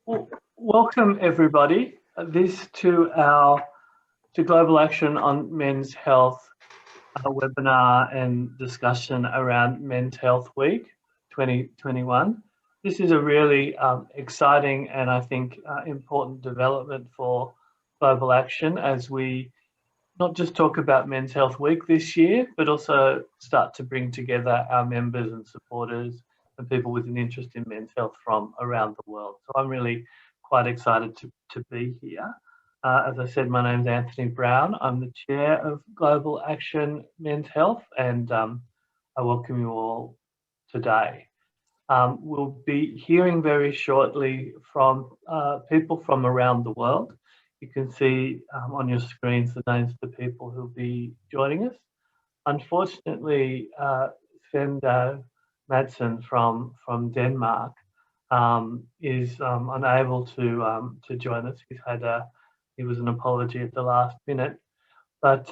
Well, welcome everybody. This to Global Action on Men's Health webinar and discussion around Men's Health Week 2021. This is a really exciting and I think important development for Global Action as we not just talk about Men's Health Week this year, but also start to bring together our members and supporters and people with an interest in men's health from around the world. So I'm really quite excited to be here. As I said, my name is Anthony Brown. I'm the chair of Global Action Men's Health, and I welcome you all today. We'll be hearing very shortly from people from around the world. You can see on your screens the names of the people who'll be joining us. Unfortunately, Svend Madsen from Denmark is unable to join us. He was an apology at the last minute, but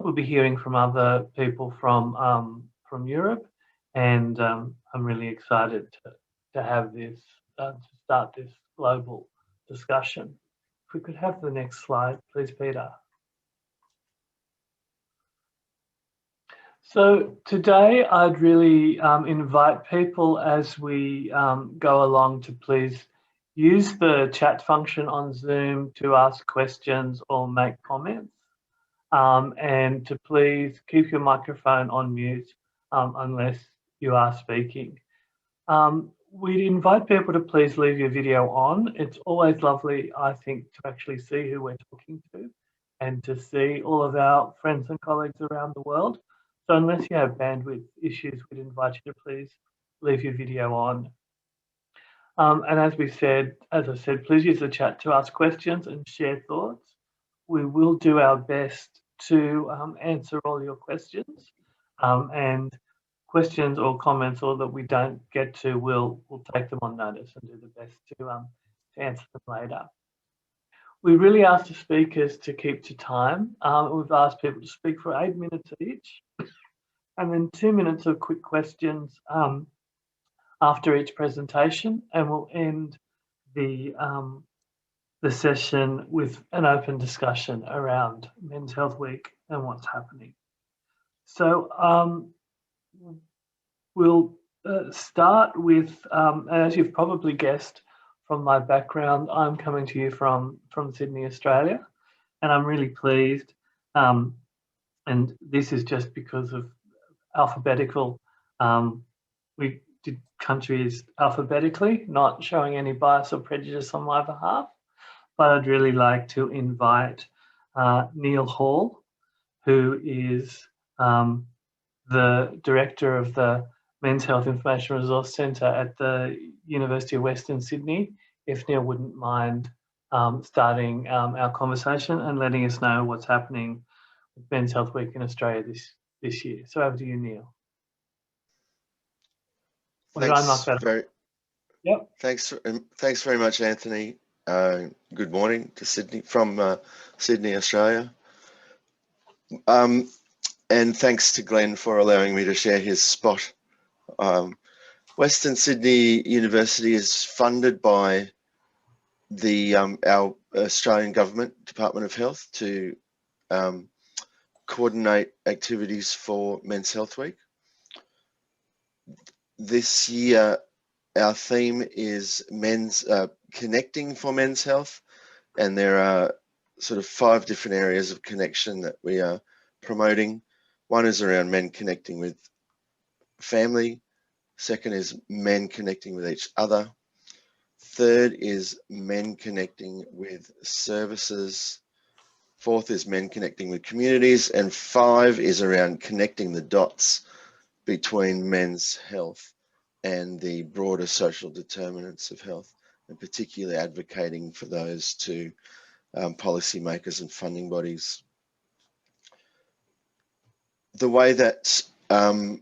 we'll be hearing from other people from Europe, and I'm really excited to have this to start this global discussion. If we could have the next slide, please, Peter. So today I'd really invite people as we go along to please use the chat function on Zoom to ask questions or make comments, and to please keep your microphone on mute unless you are speaking. We'd invite people to please leave your video on. It's always lovely, I think, to actually see who we're talking to and to see all of our friends and colleagues around the world. So unless you have bandwidth issues, we'd invite you to please leave your video on. And as I said, please use the chat to ask questions and share thoughts. We will do our best to answer all your questions, and questions or comments or that we don't get to, we'll take them on notice and do the best to answer them later. We really asked the speakers to keep to time. We've asked people to speak for 8 minutes each, and then 2 minutes of quick questions after each presentation, and we'll end the session with an open discussion around Men's Health Week and what's happening. So we'll start with, as you've probably guessed from my background, I'm coming to you from Sydney, Australia, and I'm really pleased, and this is just because of alphabetical, we did countries alphabetically, not showing any bias or prejudice on my behalf, but I'd really like to invite Neil Hall, who is the director of the Men's Health Information Resource Centre at the University of Western Sydney, if Neil wouldn't mind starting our conversation and letting us know what's happening with Men's Health Week in Australia this year. So over to you, Neil. Thanks very much, Anthony. Good morning to Sydney from Sydney, Australia. And thanks to Glenn for allowing me to share his spot. Western Sydney University is funded by our Australian Government Department of Health to coordinate activities for Men's Health Week. This year, our theme is connecting for men's health, and there are sort of 5 different areas of connection that we are promoting. One is around men connecting with family. Second is men connecting with each other. Third is men connecting with services. Fourth is men connecting with communities. And 5 is around connecting the dots between men's health and the broader social determinants of health, and particularly advocating for those to policymakers and funding bodies. The way that the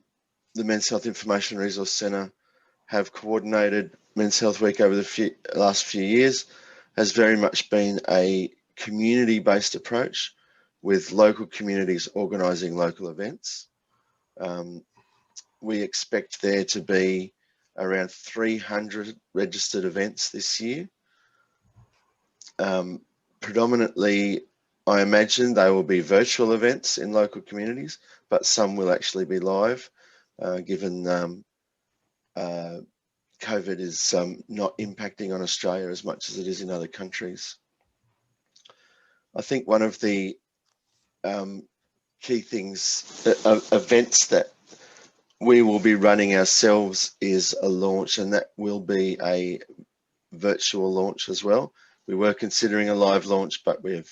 Men's Health Information Resource Centre have coordinated Men's Health Week over the last few years has very much been a community-based approach, with local communities organising local events. We expect there to be around 300 registered events this year. Predominantly, I imagine they will be virtual events in local communities, but some will actually be live, given COVID is not impacting on Australia as much as it is in other countries. I think one of the key things, events that we will be running ourselves is a launch, and that will be a virtual launch as well. We were considering a live launch, but we've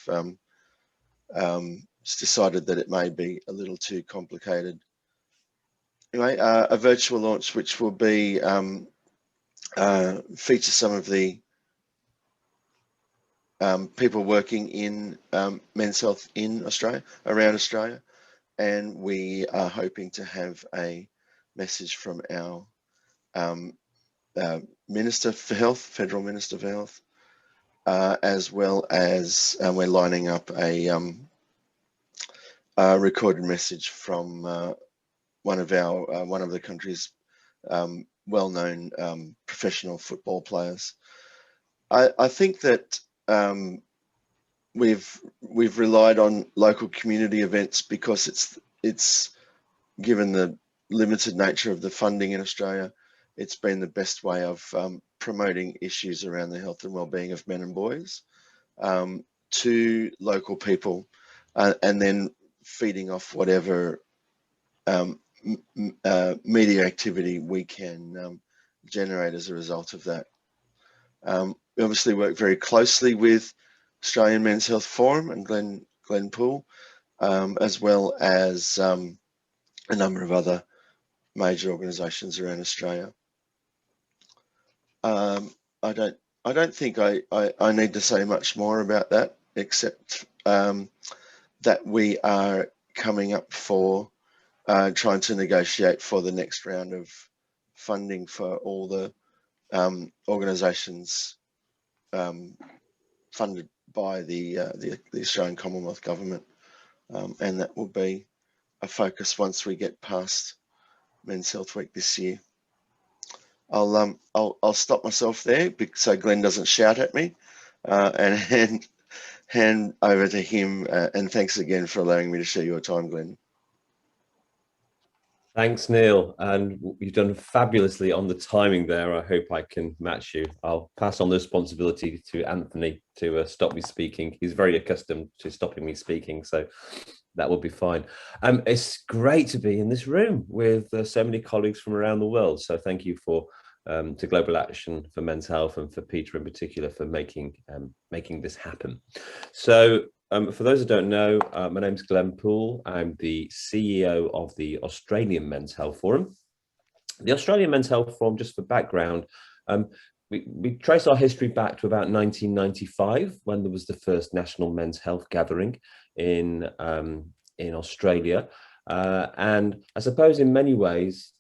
decided that it may be a little too complicated. Anyway, a virtual launch which will be feature some of the people working in men's health in Australia, around Australia, and we are hoping to have a message from our Minister for Health, Federal Minister for Health, as well as we're lining up a recorded message from one of the country's well-known professional football players. I think that we've relied on local community events because it's given the limited nature of the funding in Australia, it's been the best way of promoting issues around the health and well-being of men and boys to local people, and then feeding off whatever media activity we can generate as a result of that. We obviously work very closely with Australian Men's Health Forum and Glenn Poole, as well as a number of other major organisations around Australia. I don't think I need to say much more about that, except that we are coming up for trying to negotiate for the next round of funding for all the organisations funded by the Australian Commonwealth Government, and that will be a focus once we get past Men's Health Week this year. I'll stop myself there so Glenn doesn't shout at me, and hand over to him. And thanks again for allowing me to share your time, Glenn. Thanks, Neil, and you've done fabulously on the timing there. I hope I can match you. I'll pass on the responsibility to Anthony to stop me speaking. He's very accustomed to stopping me speaking, so that will be fine. It's great to be in this room with so many colleagues from around the world. So thank you to Global Action for Men's Health, and for Peter in particular for making this happen. So for those who don't know, my name's Glenn Poole. I'm the CEO of the Australian Men's Health Forum. The Australian Men's Health Forum, just for background, we trace our history back to about 1995, when there was the first National Men's Health Gathering in Australia. And I suppose in many ways,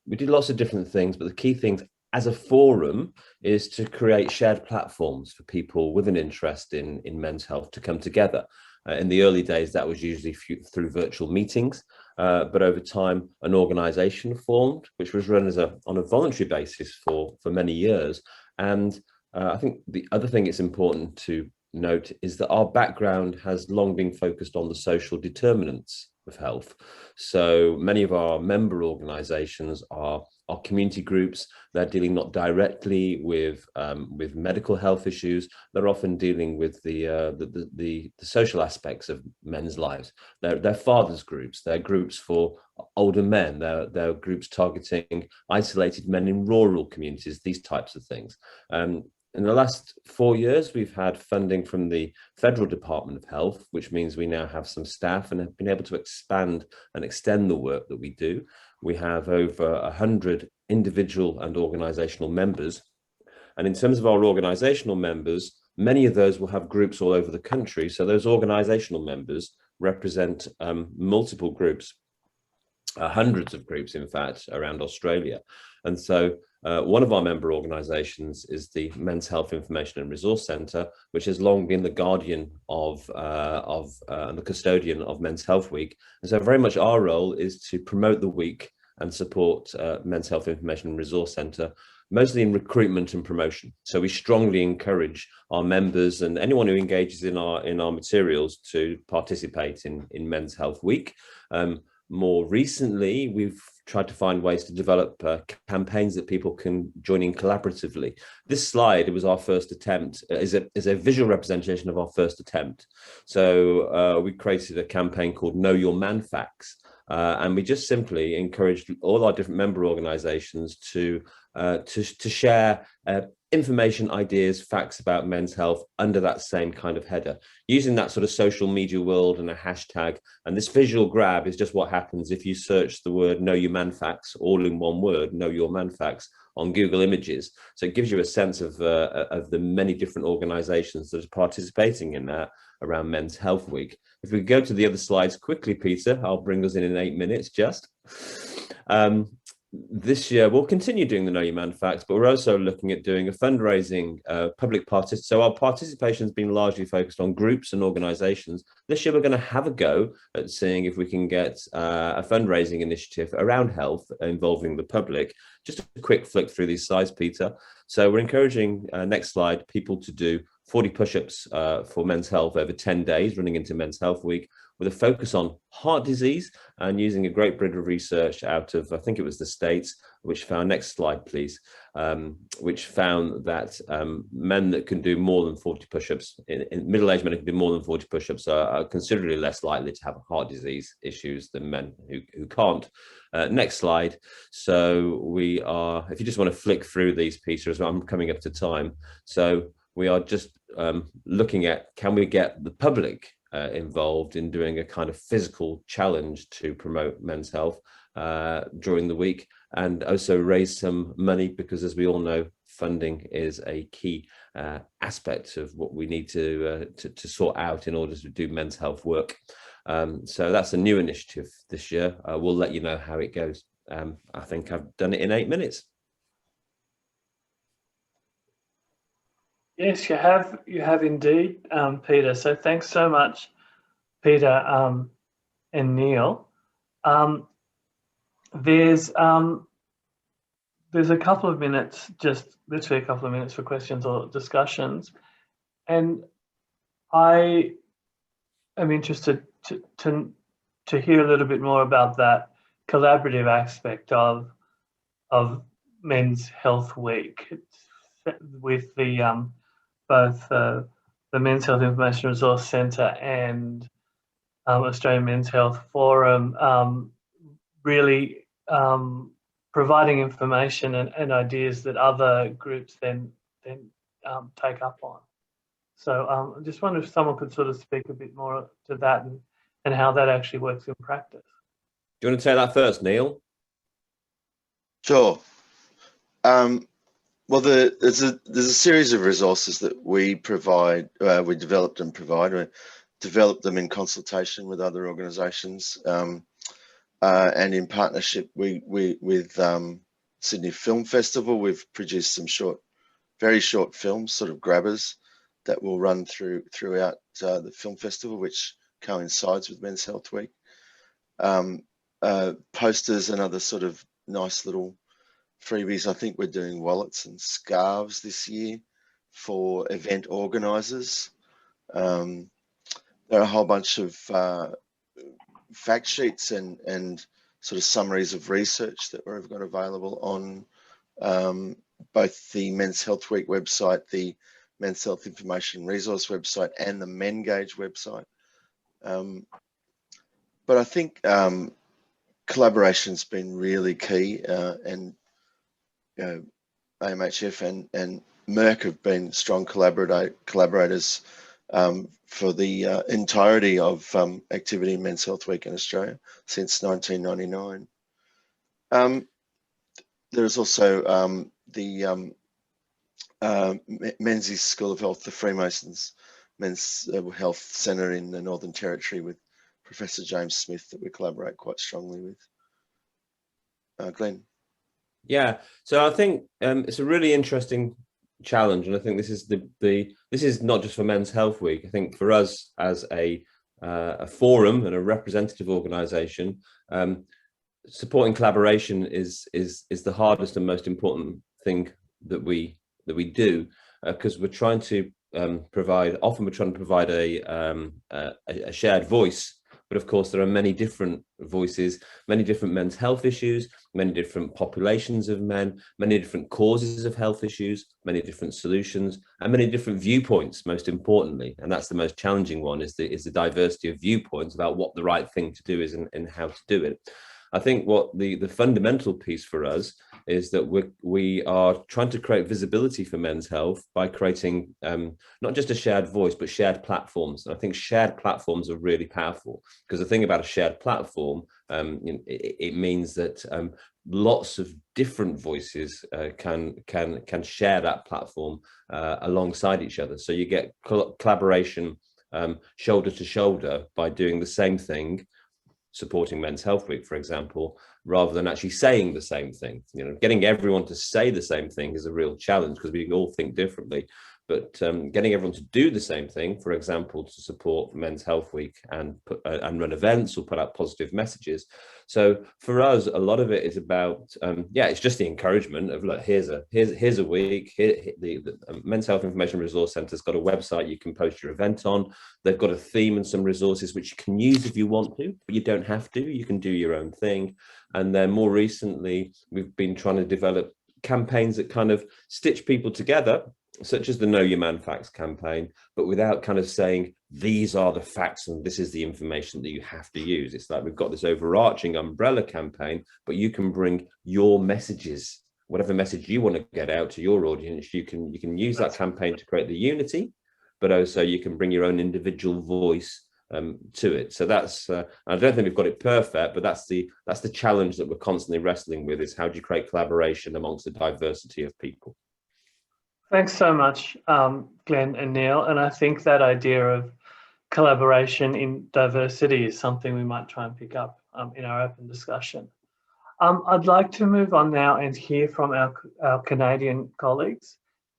we did lots of different things, but the key things as a forum is to create shared platforms for people with an interest in men's health to come together. In the early days, that was usually through virtual meetings, but over time, an organisation formed, which was run on a voluntary basis for many years. And I think the other thing it's important to note is that our background has long been focused on the social determinants of health. So many of our member organisations are community groups. They're dealing not directly with medical health issues. They're often dealing with the social aspects of men's lives. They're fathers groups. They're groups for older men. They're groups targeting isolated men in rural communities. These types of things. In the last 4 years, we've had funding from the Federal Department of Health, which means we now have some staff and have been able to expand and extend the work that we do. We have over 100 individual and organisational members. And in terms of our organisational members, many of those will have groups all over the country. So those organisational members represent multiple groups, hundreds of groups, in fact, around Australia. And so one of our member organisations is the Men's Health Information and Resource Centre, which has long been the guardian of and the custodian of Men's Health Week. And so very much our role is to promote the week and support Men's Health Information and Resource Centre, mostly in recruitment and promotion. So we strongly encourage our members and anyone who engages in our materials to participate in Men's Health Week. More recently, we've tried to find ways to develop campaigns that people can join in collaboratively. This slide, it was our first attempt, is a visual representation of our first attempt. So we created a campaign called Know Your Man Facts. And we just simply encouraged all our different member organisations to share information, ideas, facts about men's health under that same kind of header, using that sort of social media world and a hashtag. And this visual grab is just what happens if you search the word Know Your Man Facts, all in one word, Know Your Man Facts, on Google Images. So it gives you a sense of the many different organisations that are participating in that around Men's Health Week. If we go to the other slides quickly, Peter, I'll bring us in 8 minutes just. This year, we'll continue doing the Know Your Man Facts, but we're also looking at doing a fundraising public participation. So our participation has been largely focused on groups and organisations. This year, we're going to have a go at seeing if we can get a fundraising initiative around health involving the public. Just a quick flick through these slides, Peter. So we're encouraging, next slide, people to do 40 push-ups for men's health over 10 days, running into Men's Health Week, with a focus on heart disease and using a great bit of research out of, I think it was the States, which found, next slide please, which found that men that can do more than 40 push-ups, in middle-aged men who can do more than 40 push-ups are considerably less likely to have heart disease issues than men who can't. Next slide. So we are, if you just want to flick through these, Peter, as well, I'm coming up to time. So we are just looking at, can we get the public involved in doing a kind of physical challenge to promote men's health during the week, and also raise some money, because as we all know, funding is a key aspect of what we need to sort out in order to do men's health work. So that's a new initiative this year. We'll let you know how it goes. I think I've done it in 8 minutes. Yes, you have indeed, Peter. So thanks so much, Peter and Neil. There's a couple of minutes, just literally a couple of minutes for questions or discussions, and I am interested to hear a little bit more about that collaborative aspect of Men's Health Week with the both the Men's Health Information Resource Centre and Australian Men's Health Forum, really providing information and ideas that other groups then take up on. So I just wonder if someone could sort of speak a bit more to that and how that actually works in practice. Do you want to take that first, Neil? Sure. Well, there's a series of resources that we provide, we developed and provide. We developed them in consultation with other organisations and in partnership with Sydney Film Festival. We've produced some very short films, sort of grabbers, that will run throughout the film festival, which coincides with Men's Health Week. Posters and other sort of nice little freebies. I think we're doing wallets and scarves this year for event organisers. There are a whole bunch of fact sheets and sort of summaries of research that we've got available on both the Men's Health Week website, the Men's Health Information Resource website, and the MENGAGE website. But I think collaboration's been really key, and AMHF and Merck have been strong collaborators for the entirety of activity in Men's Health Week in Australia since 1999. There's also the Menzies School of Health, the Freemasons Men's Health Centre in the Northern Territory with Professor James Smith that we collaborate quite strongly with. Glenn? Yeah, so I think it's a really interesting challenge, and I think this is this is not just for Men's Health Week. I think for us as a forum and a representative organisation, supporting collaboration is the hardest and most important thing that we do, because we're trying to provide a shared voice. But of course, there are many different voices, many different men's health issues, many different populations of men, many different causes of health issues, many different solutions, and many different viewpoints, most importantly. And that's the most challenging one, is the diversity of viewpoints about what the right thing to do is and how to do it. I think what the fundamental piece for us is that we are trying to create visibility for men's health by creating not just a shared voice, but shared platforms. And I think shared platforms are really powerful, because the thing about a shared platform, it means that lots of different voices can share that platform alongside each other. So you get collaboration shoulder to shoulder by doing the same thing, supporting Men's Health Week, for example, rather than actually saying the same thing. Getting everyone to say the same thing is a real challenge, because we all think differently. But getting everyone to do the same thing, for example, to support Men's Health Week and run events or put out positive messages. So for us, a lot of it is about, it's just the encouragement of, look, here's a week. The Men's Health Information Resource Centre's got a website you can post your event on. They've got a theme and some resources which you can use if you want to, but you don't have to. You can do your own thing. And then more recently, we've been trying to develop campaigns that kind of stitch people together, such as the Know Your Man Facts campaign, but without kind of saying, these are the facts and this is the information that you have to use. It's like we've got this overarching umbrella campaign, but you can bring your messages, whatever message you want to get out to your audience. You can use that campaign to create the unity, but also you can bring your own individual voice to it. So that's I don't think we've got it perfect, but that's the challenge that we're constantly wrestling with, is how do you create collaboration amongst the diversity of people. Thanks so much, Glenn and Neil. And I think that idea of collaboration in diversity is something we might try and pick up in our open discussion. I'd like to move on now and hear from our Canadian colleagues.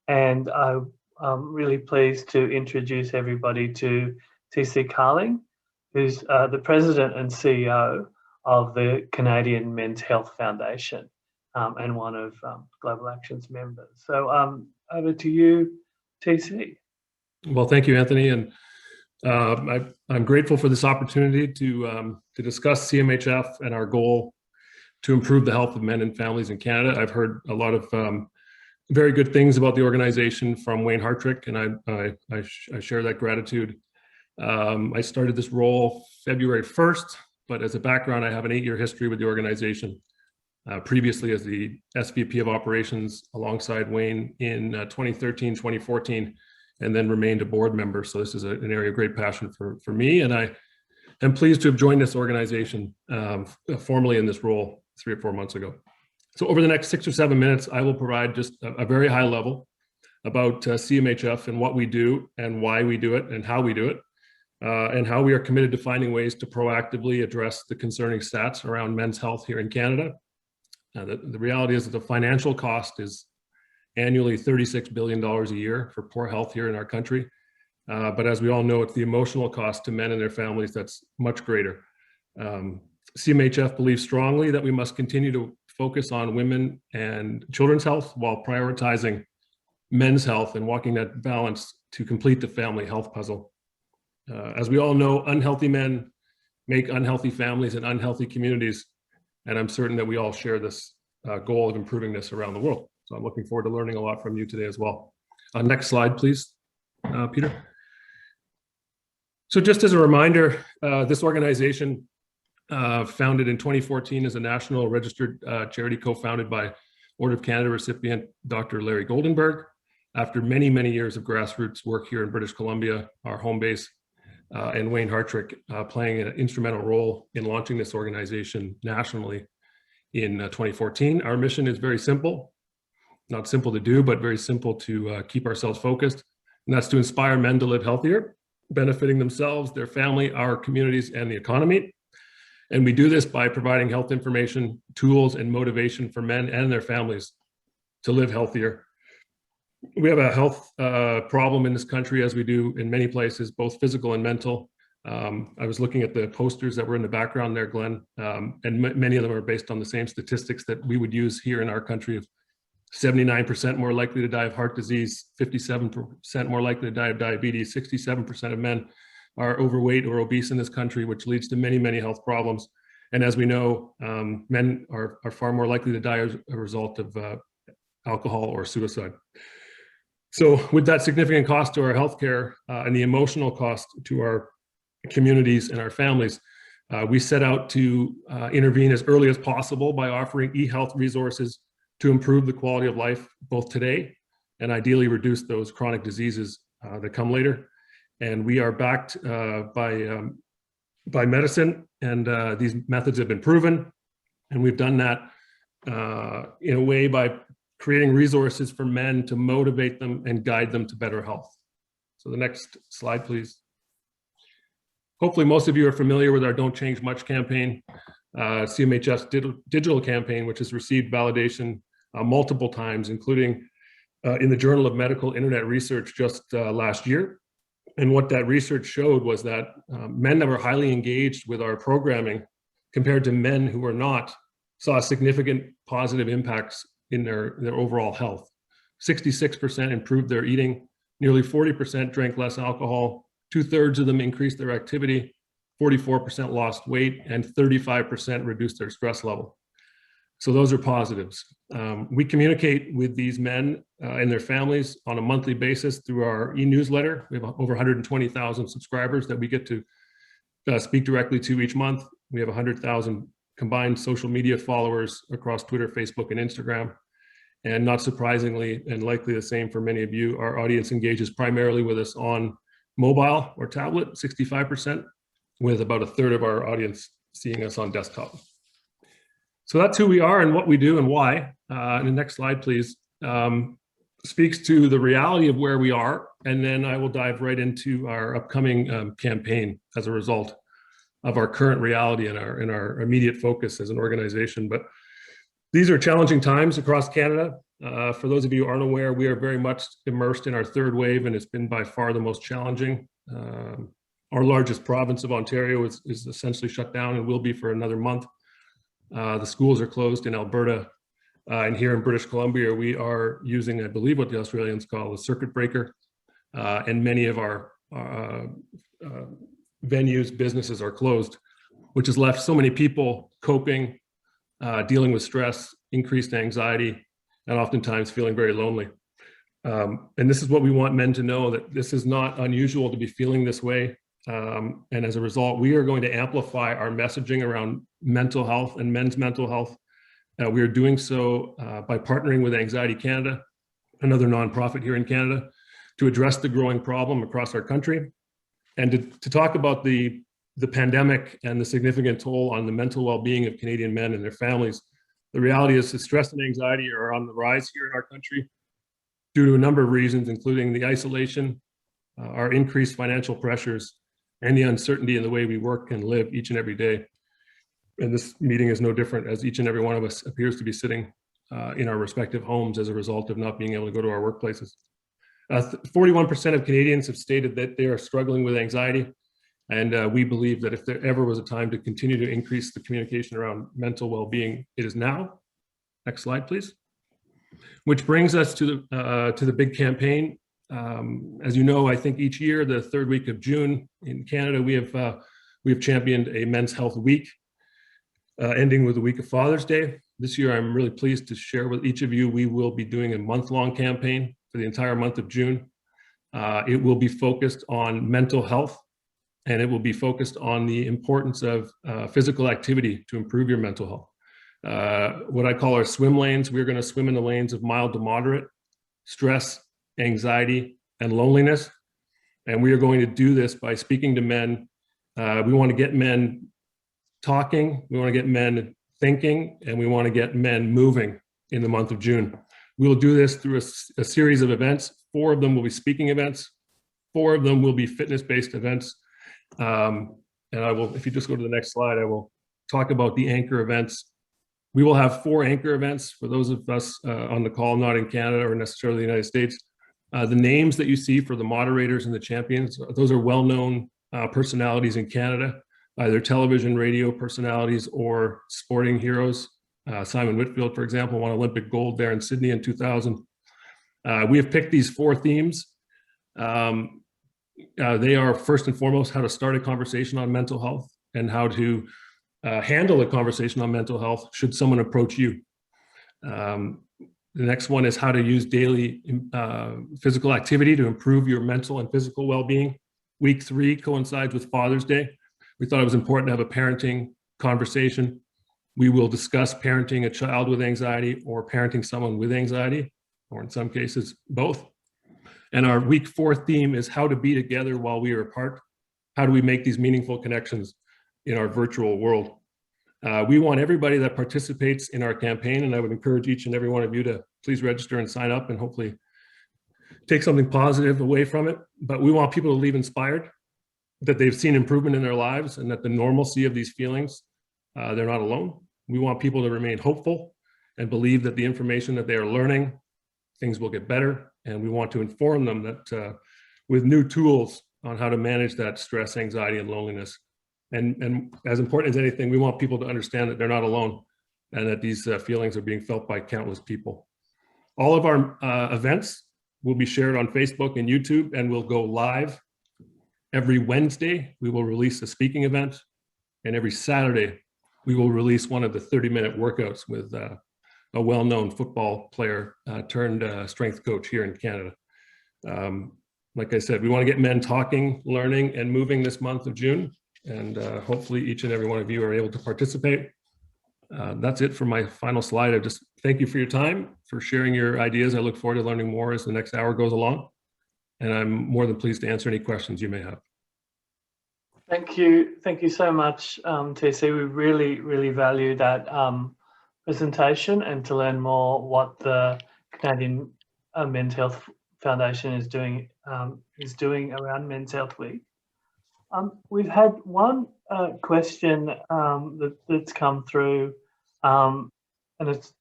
And I'm really pleased to introduce everybody to TC Carling, who's the President and CEO of the Canadian Men's Health Foundation and one of Global Action's members. So over to you, TC. Well, thank you, Anthony. And I'm grateful for this opportunity to discuss CMHF and our goal to improve the health of men and families in Canada. I've heard a lot of very good things about the organization from Wayne Hartrick, and I share that gratitude. I started this role February 1st, but as a background, I have an 8-year history with the organization. Previously as the SVP of operations alongside Wayne in 2013, 2014, and then remained a board member. So this is an area of great passion for me. And I am pleased to have joined this organization formally in this role 3 or 4 months ago. So over the next 6 or 7 minutes, I will provide just a very high level about CMHF and what we do and why we do it and how we do it, and how we are committed to finding ways to proactively address the concerning stats around men's health here in Canada. The reality is that the financial cost is annually $36 billion a year for poor health here in our country. But as we all know, it's the emotional cost to men and their families that's much greater. CMHF believes strongly that we must continue to focus on women and children's health while prioritizing men's health and walking that balance to complete the family health puzzle. As we all know, unhealthy men make unhealthy families and unhealthy communities. And I'm certain that we all share this goal of improving this around the world. So I'm looking forward to learning a lot from you today as well. Next slide, please, Peter. So just as a reminder, this organization founded in 2014 as a national registered charity co-founded by Order of Canada recipient Dr. Larry Goldenberg. After many, many years of grassroots work here in British Columbia, our home base, and Wayne Hartrick playing an instrumental role in launching this organization nationally in 2014. Our mission is very simple, not simple to do, but very simple to keep ourselves focused. And that's to inspire men to live healthier, benefiting themselves, their family, our communities, and the economy. And we do this by providing health information, tools, and motivation for men and their families to live healthier. We have a health problem in this country, as we do in many places, both physical and mental. I was looking at the posters that were in the background there, Glenn, and many of them are based on the same statistics that we would use here in our country of 79% more likely to die of heart disease, 57% more likely to die of diabetes, 67% of men are overweight or obese in this country, which leads to many, many health problems. And as we know, men are far more likely to die as a result of alcohol or suicide. So with that significant cost to our healthcare and the emotional cost to our communities and our families, we set out to intervene as early as possible by offering e-health resources to improve the quality of life both today and ideally reduce those chronic diseases that come later. And we are backed by medicine, and these methods have been proven. And we've done that in a way by creating resources for men to motivate them and guide them to better health. So the next slide, please. Hopefully most of you are familiar with our Don't Change Much campaign, CMHF's digital campaign, which has received validation multiple times, including in the Journal of Medical Internet Research just last year. And what that research showed was that men that were highly engaged with our programming compared to men who were not saw significant positive impacts in their overall health. 66% improved their eating, nearly 40% drank less alcohol, 2/3 of them increased their activity, 44% lost weight, and 35% reduced their stress level. So those are positives. We communicate with these men and their families on a monthly basis through our e-newsletter. We have over 120,000 subscribers that we get to speak directly to each month. We have 100,000 combined social media followers across Twitter, Facebook, and Instagram. And not surprisingly, and likely the same for many of you, our audience engages primarily with us on mobile or tablet, 65%, with about 1/3 of our audience seeing us on desktop. So that's who we are and what we do and why. And the next slide, please, speaks to the reality of where we are. And then I will dive right into our upcoming campaign as a result of our current reality and our immediate focus as an organization. But these are challenging times across Canada. For those of you who aren't aware, we are very much immersed in our third wave, and it's been by far the most challenging. Our largest province of Ontario is essentially shut down and will be for another month. The schools are closed in Alberta. And here in British Columbia, we are using, I believe, what the Australians call a circuit breaker. And many of our venues, businesses are closed, which has left so many people coping, dealing with stress, increased anxiety, and oftentimes feeling very lonely. And this is what we want men to know, that this is not unusual to be feeling this way. And as a result, we are going to amplify our messaging around mental health and men's mental health. We are doing so by partnering with Anxiety Canada, another nonprofit here in Canada, to address the growing problem across our country, and to talk about the pandemic and the significant toll on the mental well-being of Canadian men and their families. The reality is that stress and anxiety are on the rise here in our country due to a number of reasons, including the isolation, our increased financial pressures, and the uncertainty in the way we work and live each and every day. And this meeting is no different, as each and every one of us appears to be sitting in our respective homes as a result of not being able to go to our workplaces. 41% of Canadians have stated that they are struggling with anxiety. And we believe that if there ever was a time to continue to increase the communication around mental well-being, it is now. Next slide, please. Which brings us to the big campaign. As you know, I think each year, the third week of June in Canada, we have championed a Men's Health Week, ending with the week of Father's Day. This year, I'm really pleased to share with each of you, we will be doing a month-long campaign for the entire month of June. It will be focused on mental health, and it will be focused on the importance of physical activity to improve your mental health. What I call our swim lanes, we're going to swim in the lanes of mild to moderate stress, anxiety, and loneliness. And we are going to do this by speaking to men. We want to get men talking, we want to get men thinking, and we want to get men moving in the month of June. We'll do this through a series of events. 4 of them will be speaking events. 4 of them will be fitness-based events. And I will, if you just go to the next slide, I will talk about the anchor events. We will have 4 anchor events for those of us on the call, not in Canada or necessarily the United States. The names that you see for the moderators and the champions, those are well-known personalities in Canada, either television, radio personalities, or sporting heroes. Simon Whitfield, for example, won Olympic gold there in Sydney in 2000. We have picked these 4 themes. They are first and foremost how to start a conversation on mental health and how to handle a conversation on mental health should someone approach you. The next one is how to use daily physical activity to improve your mental and physical well-being. Week 3 coincides with Father's Day. We thought it was important to have a parenting conversation. We will discuss parenting a child with anxiety or parenting someone with anxiety, or in some cases, both. And our week 4 theme is how to be together while we are apart. How do we make these meaningful connections in our virtual world? We want everybody that participates in our campaign, and I would encourage each and every one of you to please register and sign up and hopefully take something positive away from it. But we want people to leave inspired, that they've seen improvement in their lives, and that the normalcy of these feelings, they're not alone. We want people to remain hopeful and believe that the information that they are learning, things will get better. And we want to inform them that with new tools on how to manage that stress, anxiety, and loneliness. And as important as anything, we want people to understand that they're not alone and that these feelings are being felt by countless people. All of our events will be shared on Facebook and YouTube and will go live. Every Wednesday, we will release a speaking event, and every Saturday, we will release one of the 30-minute workouts with a well-known football player turned strength coach here in Canada. Like I said, we want to get men talking, learning, and moving this month of June, and hopefully each and every one of you are able to participate. That's it for my final slide. I just thank you for your time, for sharing your ideas. I look forward to learning more as the next hour goes along, and I'm more than pleased to answer any questions you may have. Thank you so much, TC. We really value that presentation, and to learn more what the Canadian Men's Health Foundation is doing around Men's Health Week. We've had one question that's come through, and it's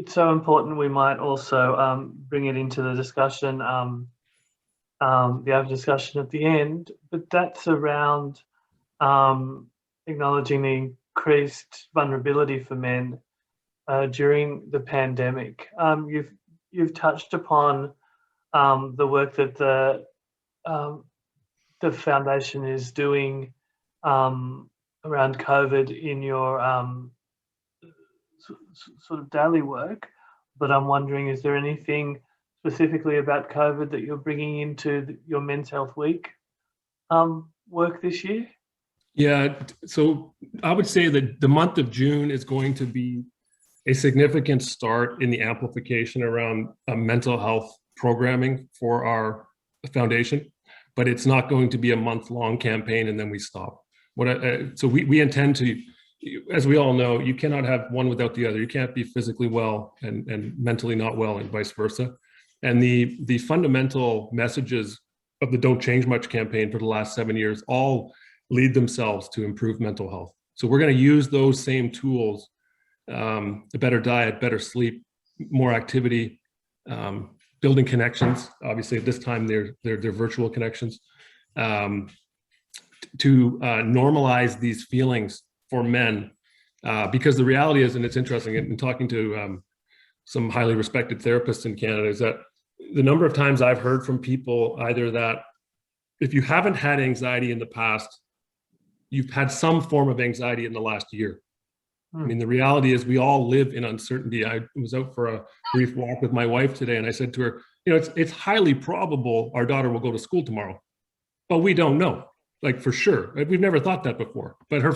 so important we might also bring it into the discussion, the other discussion at the end, but that's around acknowledging the increased vulnerability for men during the pandemic. You've touched upon the work that the foundation is doing around COVID in your sort of daily work, but I'm wondering, is there anything specifically about COVID that you're bringing into your Men's Health Week work this year? Yeah, so I would say that the month of June is going to be a significant start in the amplification around mental health programming for our foundation, but it's not going to be a month-long campaign and then we stop. So we intend to, as we all know, you cannot have one without the other. You can't be physically well and mentally not well, and vice versa. And the fundamental messages of the Don't Change Much campaign for the last 7 years all lead themselves to improve mental health. So we're going to use those same tools, a better diet, better sleep, more activity, building connections. Obviously, at this time, they're virtual connections, to normalize these feelings for men. Because the reality is, and it's interesting, in talking to some highly respected therapists in Canada, is that the number of times I've heard from people either that if you haven't had anxiety in the past, you've had some form of anxiety in the last year. I mean, the reality is we all live in uncertainty. I was out for a brief walk with my wife today, and I said to her, you know, it's highly probable our daughter will go to school tomorrow, but we don't know, like for sure. We've never thought that before. But her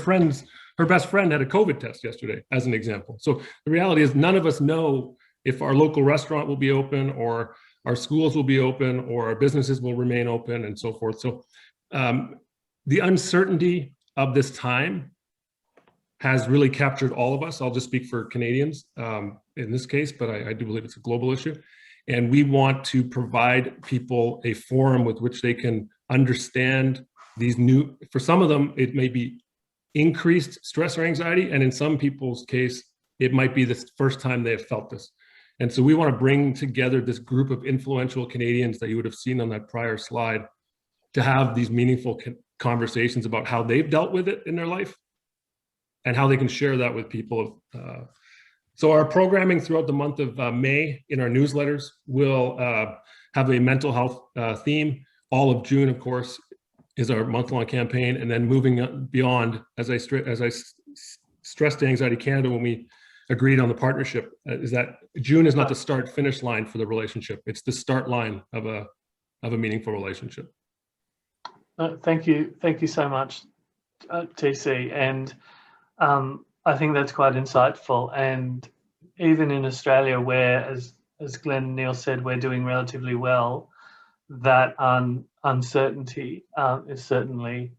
best friend had a COVID test yesterday, as an example. So the reality is none of us know if our local restaurant will be open, or our schools will be open, or our businesses will remain open, and so forth. So the uncertainty of this time has really captured all of us. I'll just speak for Canadians in this case, but I do believe it's a global issue. And we want to provide people a forum with which they can understand these new, for some of them, it may be increased stress or anxiety. And in some people's case, it might be the first time they have felt this. And so we want to bring together this group of influential Canadians that you would have seen on that prior slide to have these meaningful conversations about how they've dealt with it in their life and how they can share that with people. So our programming throughout the month of May in our newsletters will have a mental health theme. All of June, of course, is our month-long campaign, and then moving beyond, as I stressed to Anxiety Canada when we agreed on the partnership, is that June is not the start-finish line for the relationship; it's the start line of a meaningful relationship. Thank you so much, TC, and I think that's quite insightful. And even in Australia, where, as Glenn and Neil said, we're doing relatively well, that uncertainty is certainly,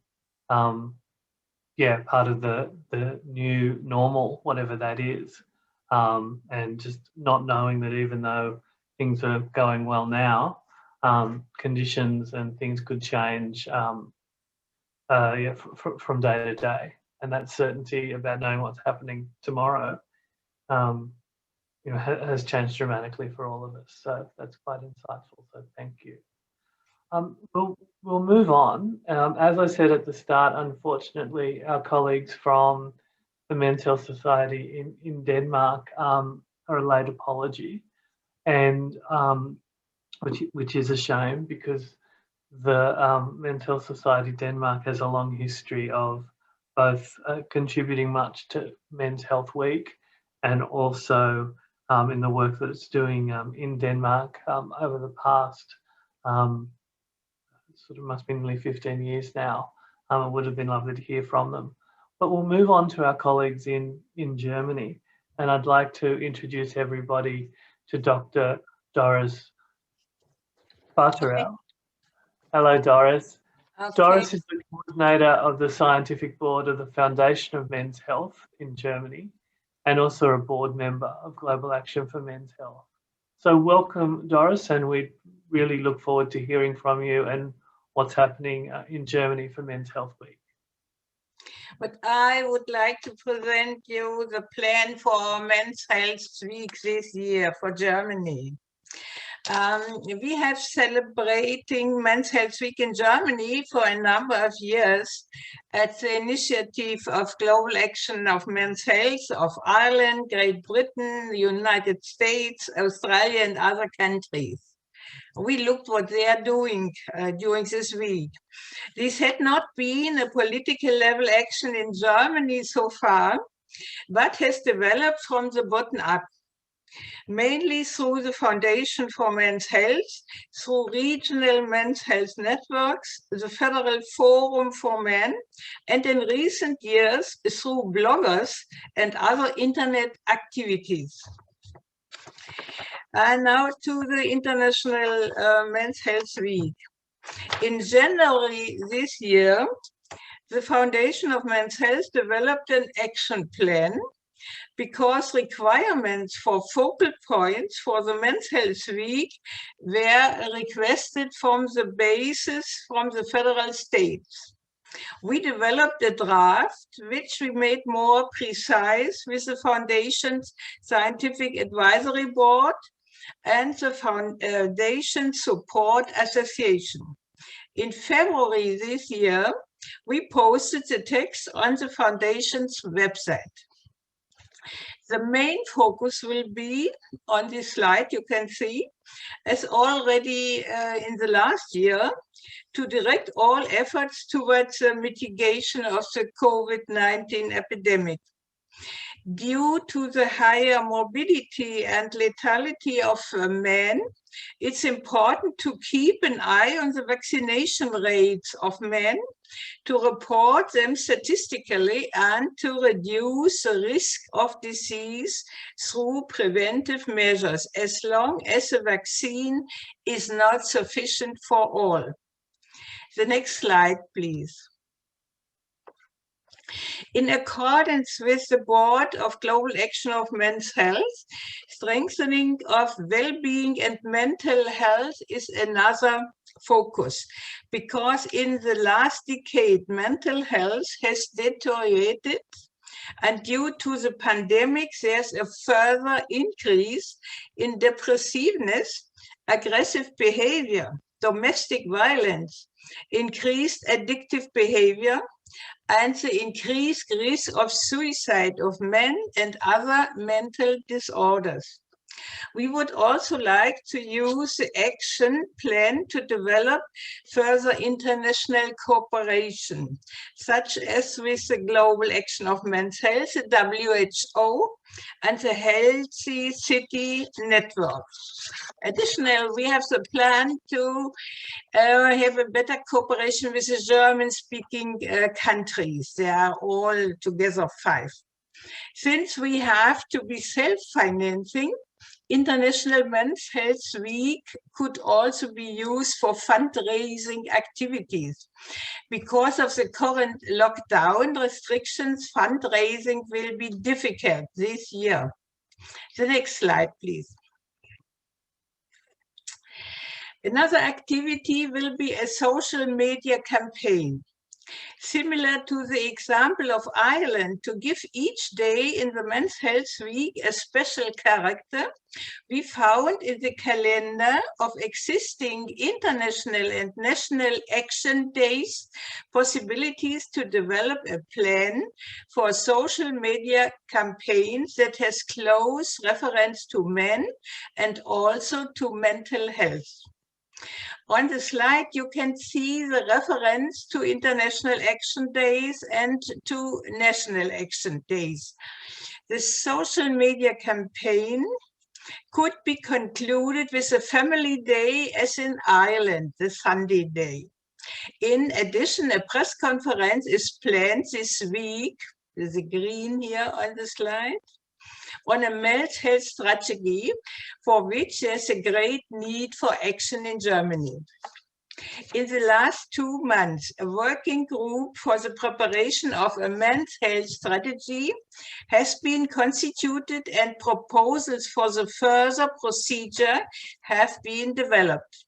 part of the new normal, whatever that is. And just not knowing that even though things are going well now, conditions and things could change from day to day. And that certainty about knowing what's happening tomorrow, has changed dramatically for all of us. So that's quite insightful. So thank you. We'll move on. As I said at the start, unfortunately, our colleagues from the Men's Health Society in Denmark are a late apology, and which is a shame, because the Men's Health Society Denmark has a long history of both contributing much to Men's Health Week and also in the work that it's doing in Denmark over the past sort of must be nearly 15 years now. It would have been lovely to hear from them. But we'll move on to our colleagues in Germany, and I'd like to introduce everybody to Dr. Doris Barterel. Hello, Doris. Okay. Doris is the coordinator of the scientific board of the Foundation of Men's Health in Germany, and also a board member of Global Action for Men's Health. So welcome, Doris, and we really look forward to hearing from you and what's happening in Germany for Men's Health Week. But I would like to present you the plan for Men's Health Week this year for Germany. We have celebrating Men's Health Week in Germany for a number of years at the initiative of Global Action of Men's Health of Ireland, Great Britain, the United States, Australia, and other countries. We looked what they are doing during this week. This had not been a political level action in Germany so far, but has developed from the bottom up, mainly through the Foundation for Men's Health, through regional men's health networks, the Federal Forum for Men, and in recent years through bloggers and other internet activities. And now to the International Men's Health Week. In January this year, the Foundation of Men's Health developed an action plan because requirements for focal points for the Men's Health Week were requested from the basis from the federal states. We developed a draft, which we made more precise with the Foundation's Scientific Advisory Board and the Foundation Support Association. In February this year, we posted the text on the Foundation's website. The main focus will be on this slide, you can see, as already in the last year, to direct all efforts towards the mitigation of the COVID-19 epidemic. Due to the higher morbidity and lethality of men, it's important to keep an eye on the vaccination rates of men, to report them statistically, and to reduce the risk of disease through preventive measures, as long as a vaccine is not sufficient for all. The next slide, please. In accordance with the Board of Global Action of Men's Health, strengthening of well-being and mental health is another focus, because in the last decade, mental health has deteriorated, and due to the pandemic, there's a further increase in depressiveness, aggressive behavior, domestic violence, increased addictive behavior, and the increased risk of suicide of men and other mental disorders. We would also like to use the action plan to develop further international cooperation, such as with the Global Action of Men's Health, the WHO, and the Healthy City Network. Additionally, we have the plan to have a better cooperation with the German-speaking countries. They are all together 5. Since we have to be self-financing, International Men's Health Week could also be used for fundraising activities. Because of the current lockdown restrictions, fundraising will be difficult this year. The next slide, please. Another activity will be a social media campaign. Similar to the example of Ireland, to give each day in the Men's Health Week a special character, we found in the calendar of existing international and national action days possibilities to develop a plan for social media campaigns that has close reference to men and also to mental health. On the slide, you can see the reference to International Action Days and to National Action Days. The social media campaign could be concluded with a family day as in Ireland, the Sunday day. In addition, a press conference is planned this week, there's a green here on the slide, on a men's health strategy for which there's a great need for action in Germany. In the last 2 months, a working group for the preparation of a men's health strategy has been constituted and proposals for the further procedure have been developed.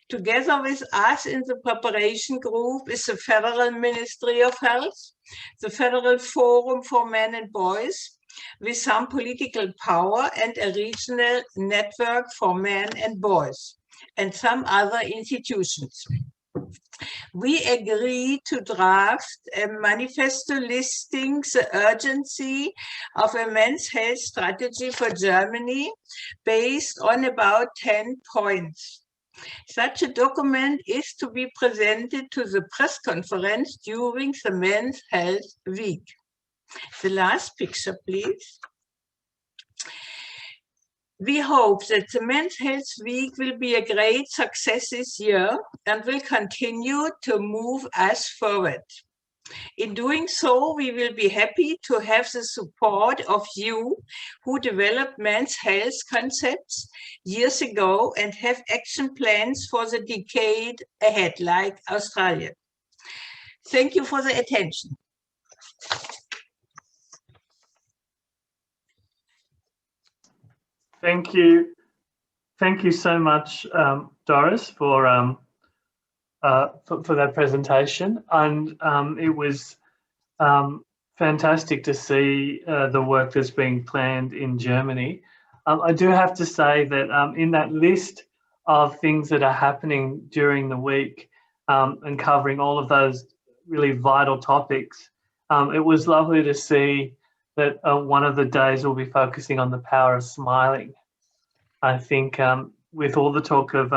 Together with us in the preparation group is the Federal Ministry of Health, the Federal Forum for Men and Boys, with some political power, and a regional network for men and boys, and some other institutions. We agreed to draft a manifesto listing the urgency of a men's health strategy for Germany based on about 10 points. Such a document is to be presented to the press conference during the Men's Health Week. The last picture, please. We hope that the Men's Health Week will be a great success this year and will continue to move us forward. In doing so, we will be happy to have the support of you who developed men's health concepts years ago and have action plans for the decade ahead, like Australia. Thank you for the attention. Thank you. Thank you so much, Doris, for that presentation. And it was fantastic to see the work that's being planned in Germany. I do have to say that in that list of things that are happening during the week and covering all of those really vital topics, it was lovely to see that one of the days will be focusing on the power of smiling. I think with all the talk of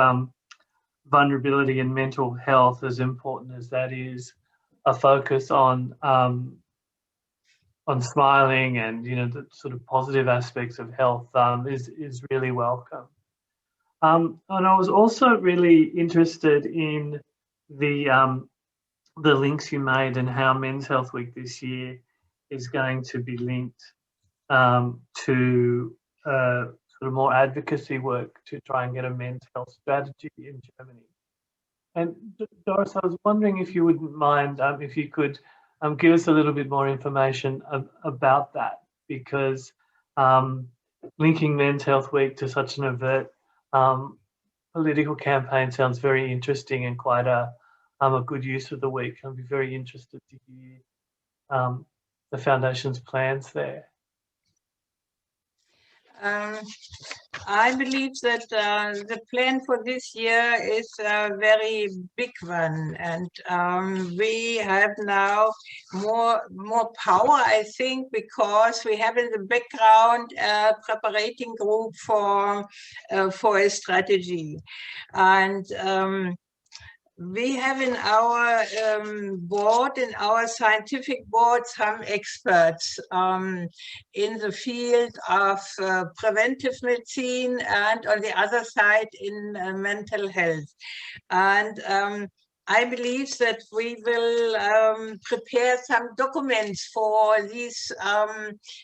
vulnerability and mental health, as important as that is, a focus on smiling and the sort of positive aspects of health is really welcome. And I was also really interested in the links you made and how Men's Health Week this year is going to be linked to sort of more advocacy work to try and get a men's health strategy in Germany. And Doris, I was wondering if you wouldn't mind if you could give us a little bit more information about that, because linking Men's Health Week to such an overt political campaign sounds very interesting and quite a good use of the week. I'd be very interested to hear the Foundation's plans there. I believe that the plan for this year is a very big one, and we have now more power, I think, because we have in the background a preparating group for a strategy, and we have in our board, in our scientific board, some experts in the field of preventive medicine and on the other side in mental health. And I believe that we will prepare some documents for this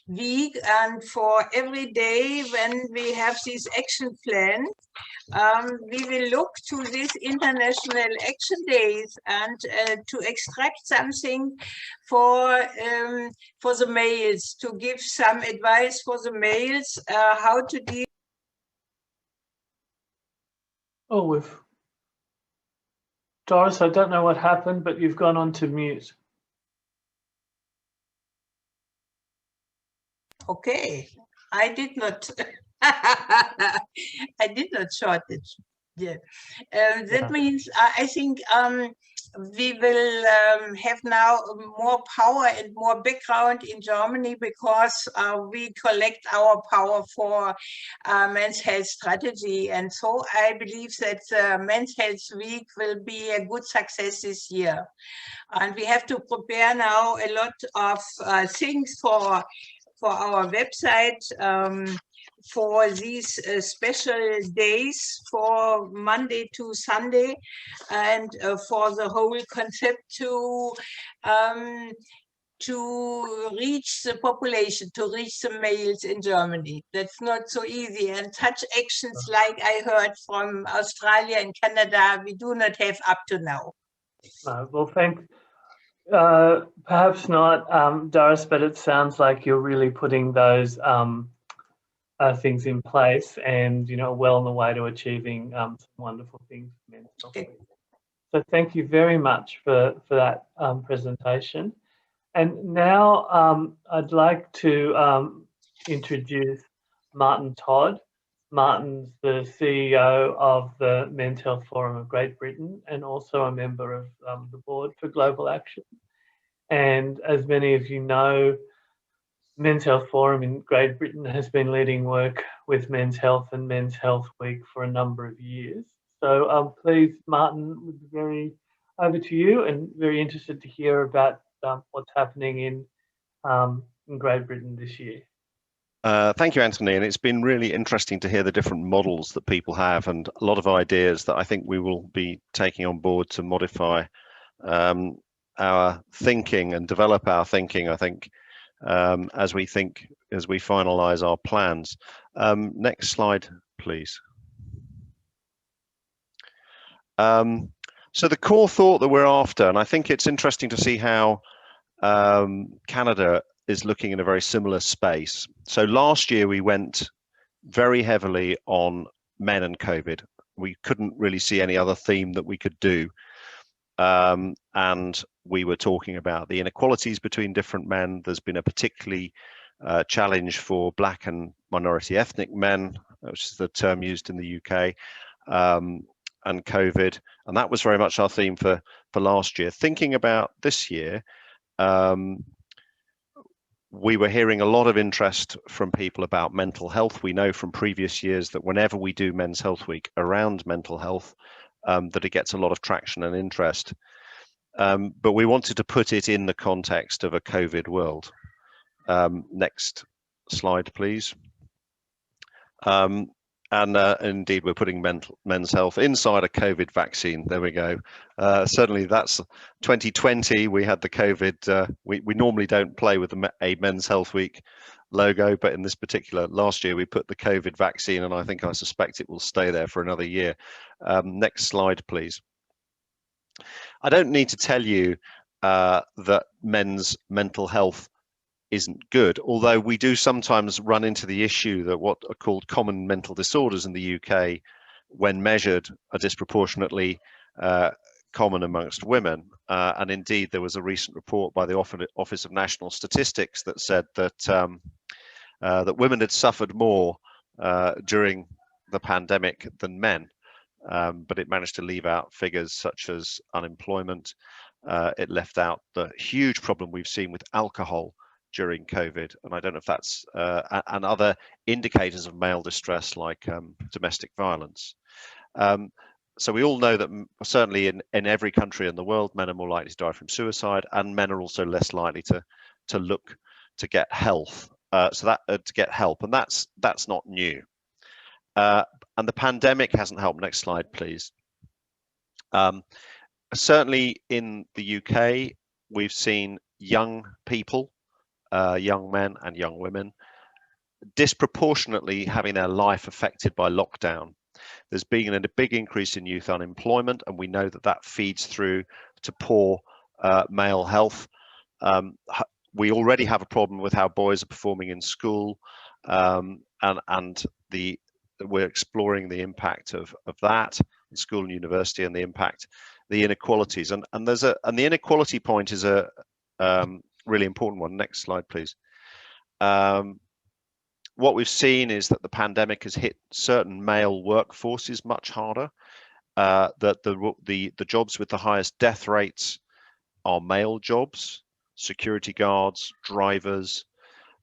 week and for every day when we have this action plan. We will look to these international action days and to extract something for the males, to give some advice for the males how to deal. Oh, Doris, I don't know what happened, but you've gone on to mute. Okay, I did not. I did not short it. Yeah. That means I think we will have now more power and more background in Germany because we collect our power for men's health strategy. And so I believe that Men's Health Week will be a good success this year. And we have to prepare now a lot of things for our website, for these special days, for Monday to Sunday, and for the whole concept to reach the population, to reach the males in Germany. That's not so easy. And such actions like I heard from Australia and Canada, we do not have up to now. Well, perhaps not, Doris, but it sounds like you're really putting those things in place and, well on the way to achieving some wonderful things for men's health. Okay. So thank you very much for that presentation. And now I'd like to introduce Martin Todd. Martin's the CEO of the Men's Health Forum of Great Britain and also a member of the board for Global Action. And as many of you know, Men's Health Forum in Great Britain has been leading work with men's health and Men's Health Week for a number of years. So please, Martin, over to you, and very interested to hear about what's happening in Great Britain this year. Thank you, Anthony. And it's been really interesting to hear the different models that people have and a lot of ideas that I think we will be taking on board to modify our thinking and develop our thinking, I think, as we finalize our plans. Next slide, please. So the core thought that we're after, and I think it's interesting to see how Canada is looking in a very similar space. So last year we went very heavily on men and COVID. We couldn't really see any other theme that we could do. And we were talking about the inequalities between different men. There's been a particularly challenge for Black and minority ethnic men, which is the term used in the UK, and COVID. And that was very much our theme for last year. Thinking about this year, we were hearing a lot of interest from people about mental health. We know from previous years that whenever we do Men's Health Week around mental health, that it gets a lot of traction and interest. But we wanted to put it in the context of a COVID world. Next slide, please. And indeed, we're putting men's health inside a COVID vaccine. There we go. Certainly, that's 2020. We had the COVID. We normally don't play with a Men's Health Week logo, but in this particular last year, we put the COVID vaccine, and I suspect it will stay there for another year. Next slide, please. I don't need to tell you that men's mental health isn't good, although we do sometimes run into the issue that what are called common mental disorders in the UK, when measured, are disproportionately common amongst women. And indeed, there was a recent report by the Office of National Statistics that said that that women had suffered more during the pandemic than men, but it managed to leave out figures such as unemployment. It left out the huge problem we've seen with alcohol during COVID, and I don't know if that's and other indicators of male distress like domestic violence. So we all know that certainly in every country in the world, men are more likely to die from suicide, and men are also less likely to look to get health. To get help, and that's not new. And the pandemic hasn't helped. Next slide, please. Certainly in the UK, we've seen young people, young men and young women, disproportionately having their life affected by lockdown. There's been a big increase in youth unemployment, and we know that that feeds through to poor male health. We already have a problem with how boys are performing in school, and we're exploring the impact of that in school and university, and the impact, the inequalities, and the inequality point is a really important one. Next slide, please. What we've seen is that the pandemic has hit certain male workforces much harder. That the jobs with the highest death rates are male jobs, security guards, drivers,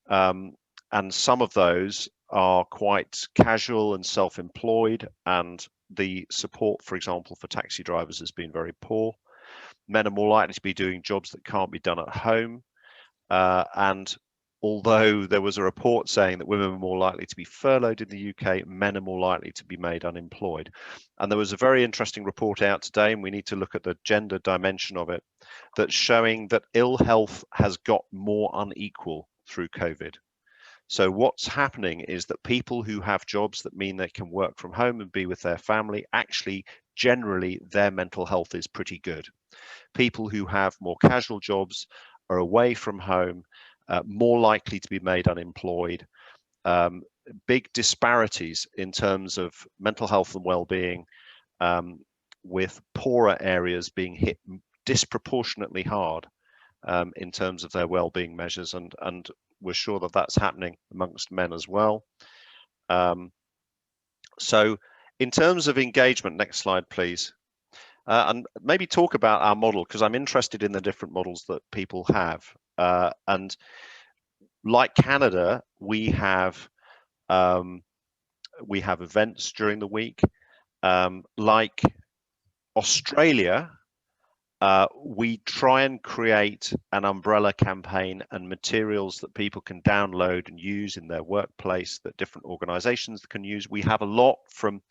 and some of those are quite casual and self-employed, and the support, for example, for taxi drivers has been very poor. Men are more likely to be doing jobs that can't be done at home, and although there was a report saying that women are more likely to be furloughed in the UK, men are more likely to be made unemployed. And there was a very interesting report out today, and we need to look at the gender dimension of it, that's showing that ill health has got more unequal through COVID. So what's happening is that people who have jobs that mean they can work from home and be with their family, actually, generally, their mental health is pretty good. People who have more casual jobs are away from home, more likely to be made unemployed. Big disparities in terms of mental health and well-being, with poorer areas being hit disproportionately hard in terms of their well-being measures, and we're sure that that's happening amongst men as well. So in terms of engagement, next slide, please. And maybe talk about our model, because I'm interested in the different models that people have. And like Canada, we have events during the week. Like Australia, we try and create an umbrella campaign and materials that people can download and use in their workplace, that different organizations can use. We have a lot from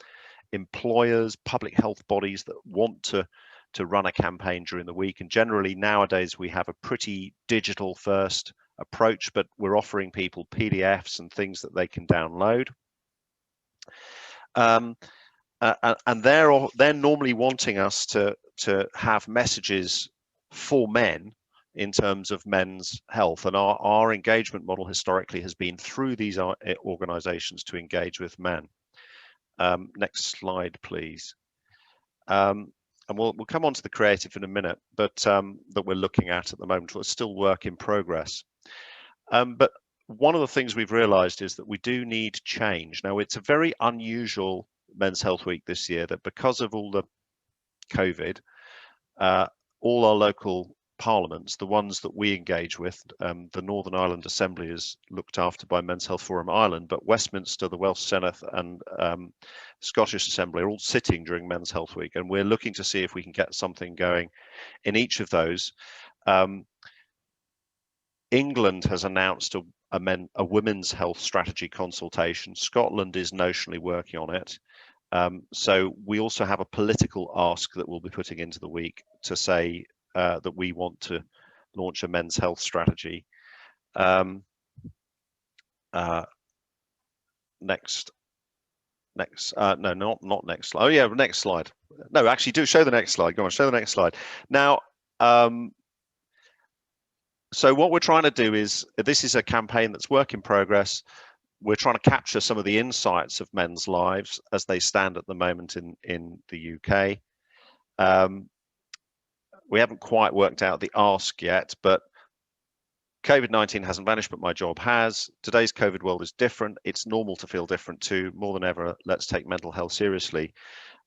employers, public health bodies that want to run a campaign during the week. And generally nowadays we have a pretty digital first approach, but we're offering people PDFs and things that they can download. And they're normally wanting us to have messages for men in terms of men's health, and our engagement model historically has been through these organizations to engage with men. Next slide, please. And we'll come on to the creative in a minute, but that we're looking at the moment. It's still work in progress. But one of the things we've realized is that we do need change. Now, it's a very unusual Men's Health Week this year, that because of all the COVID, all our local parliaments, the ones that we engage with, the Northern Ireland Assembly is looked after by Men's Health Forum Ireland, but Westminster, the Welsh Senate and Scottish Assembly are all sitting during Men's Health Week, and we're looking to see if we can get something going in each of those. England has announced a women's health strategy consultation. Scotland is notionally working on it. So we also have a political ask that we'll be putting into the week to say that we want to launch a men's health strategy. Next, no, not next slide. Oh yeah, next slide. No, actually, do show the next slide. Go on, show the next slide. Now, so what we're trying to do is, this is a campaign that's work in progress. We're trying to capture some of the insights of men's lives as they stand at the moment in the UK. We haven't quite worked out the ask yet, but COVID-19 hasn't vanished, but my job has. Today's COVID world is different. It's normal to feel different too. More than ever, let's take mental health seriously.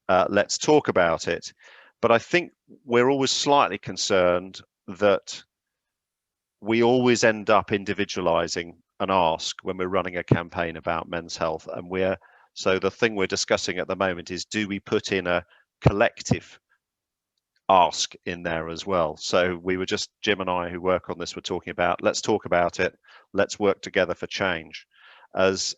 Let's talk about it. But I think we're always slightly concerned that we always end up individualizing an ask when we're running a campaign about men's health. And so the thing we're discussing at the moment is, do we put in a collective ask in there as well? So Jim and I who work on this were talking about, let's talk about it, let's work together for change, as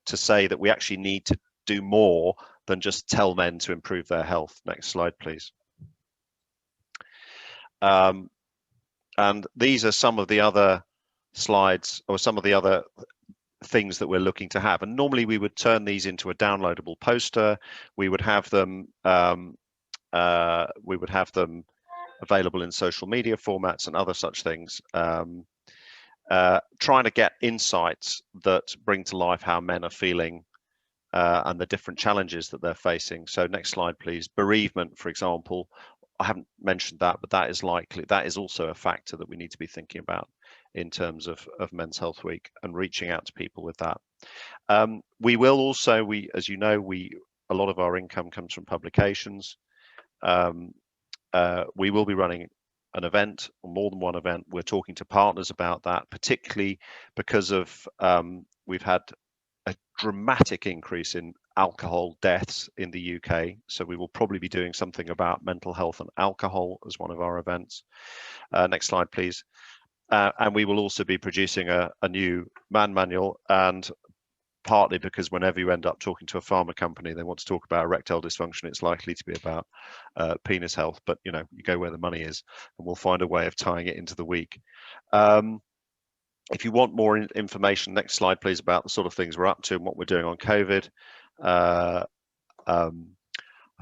to say that we actually need to do more than just tell men to improve their health. Next slide, please. And these are some of the other slides, or some of the other things that we're looking to have. And normally we would turn these into a downloadable poster. We would have them available in social media formats and other such things, trying to get insights that bring to life how men are feeling and the different challenges that they're facing. So next slide, please. Bereavement, for example, I haven't mentioned that, but that is also a factor that we need to be thinking about in terms of Men's Health Week and reaching out to people with that. We will also, as you know, a lot of our income comes from publications. We will be running an event, or more than one event. We're talking to partners about that, particularly because of we've had a dramatic increase in alcohol deaths in the UK. So we will probably be doing something about mental health and alcohol as one of our events. Next slide, please. And we will also be producing a new man manual, and partly because whenever you end up talking to a pharma company, they want to talk about erectile dysfunction, it's likely to be about penis health, but you go where the money is, and we'll find a way of tying it into the week. If you want more information, next slide, please, about the sort of things we're up to and what we're doing on COVID. I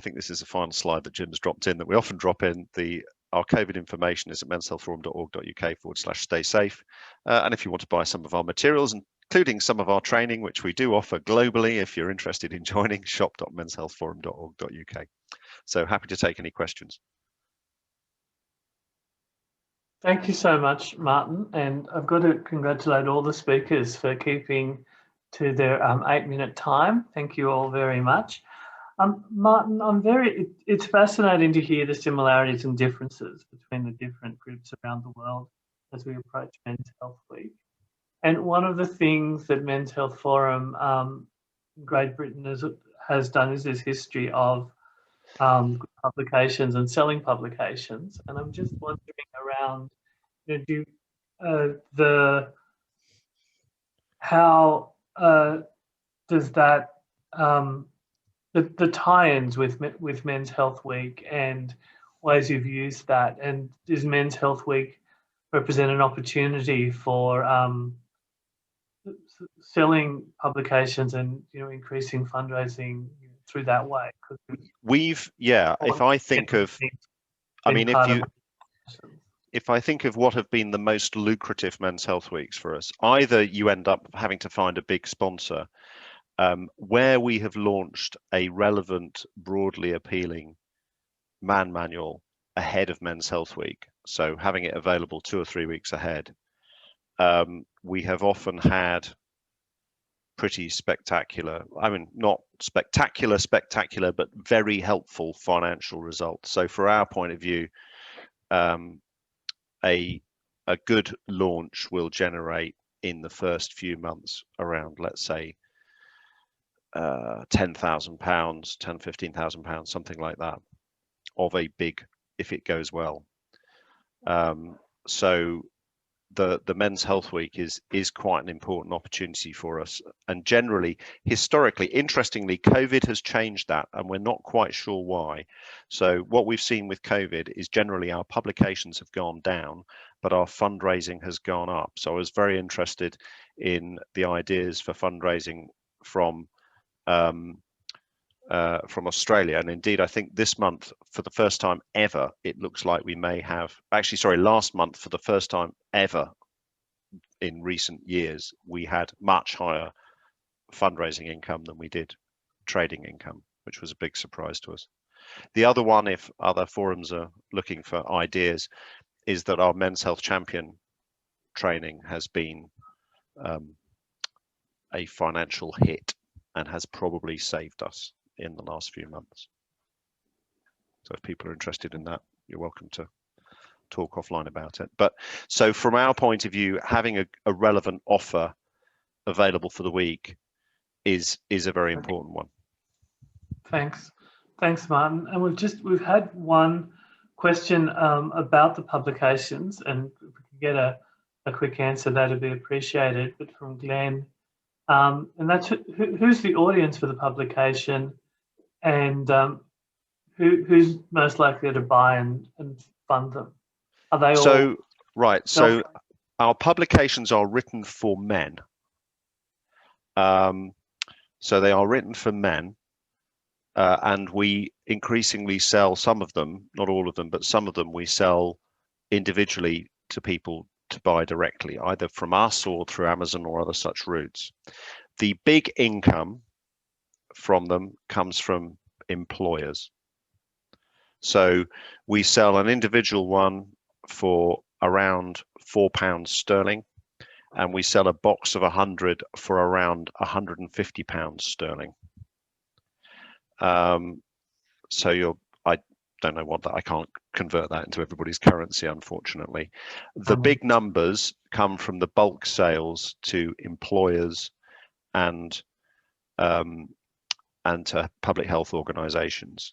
think this is the final slide that Jim's dropped in, that we often drop in. Our COVID information is at menshealthforum.org.uk/stay safe. And if you want to buy some of our materials, including some of our training, which we do offer globally, if you're interested in joining, shop.menshealthforum.org.uk. So happy to take any questions. Thank you so much, Martin. And I've got to congratulate all the speakers for keeping to their 8-minute time. Thank you all very much. Martin, it's fascinating to hear the similarities and differences between the different groups around the world as we approach Men's Health Week. And one of the things that Men's Health Forum Great Britain has done is this history of publications and selling publications. And I'm just wondering around, how does that the tie-ins with Men's Health Week and ways you've used that, and does Men's Health Week represent an opportunity for selling publications and increasing fundraising through that way? If I think of, if I think of what have been the most lucrative Men's Health Weeks for us, either you end up having to find a big sponsor, where we have launched a relevant, broadly appealing man manual ahead of Men's Health Week, so having it available 2 or 3 weeks ahead, we have often had pretty spectacular, not spectacular, but very helpful financial results. So for our point of view, a good launch will generate in the first few months around, let's say, £10,000, £15,000, something like that, of a big, if it goes well. So the Men's Health Week is quite an important opportunity for us, and generally, historically, interestingly, COVID has changed that, and we're not quite sure why. So what we've seen with COVID is generally our publications have gone down, but our fundraising has gone up. So I was very interested in the ideas for fundraising from Australia, and indeed I think this month, for the first time ever, it looks like we may have, last month, for the first time ever in recent years, we had much higher fundraising income than we did trading income, which was a big surprise to us. The other one, if other forums are looking for ideas, is that our Men's Health Champion training has been a financial hit and has probably saved us in the last few months. So if people are interested in that, you're welcome to talk offline about it. But so from our point of view, having a relevant offer available for the week is a very important one. Thanks, Martin. And we've had one question about the publications, and if we could get a quick answer, that'd be appreciated. But from Glenn, and that's who's the audience for the publication, and who's most likely to buy and fund them? Are they all? Right. So our publications are written for men. So they are written for men, and we increasingly sell some of them, not all of them, but some of them we sell individually to people to buy directly, either from us or through Amazon or other such routes. The big income from them comes from employers. So we sell an individual one for around £4 sterling, and we sell a box of 100 for around £150 sterling. So I don't know what that, I can't convert that into everybody's currency, unfortunately. The big numbers come from the bulk sales to employers and to public health organizations.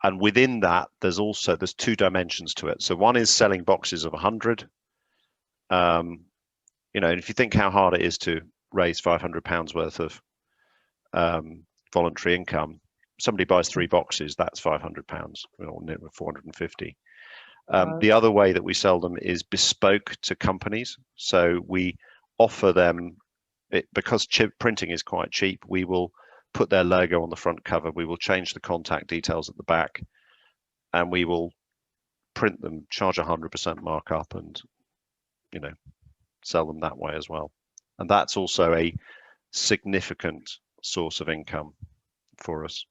And within that, there's two dimensions to it. So one is selling boxes of 100. And if you think how hard it is to raise £500 worth of voluntary income, somebody buys 3 boxes, that's £500, or 450. The other way that we sell them is bespoke to companies. So we offer them, because printing is quite cheap, we will put their logo on the front cover, we will change the contact details at the back, and we will print them, charge 100% markup, and sell them that way as well. And that's also a significant source of income for us.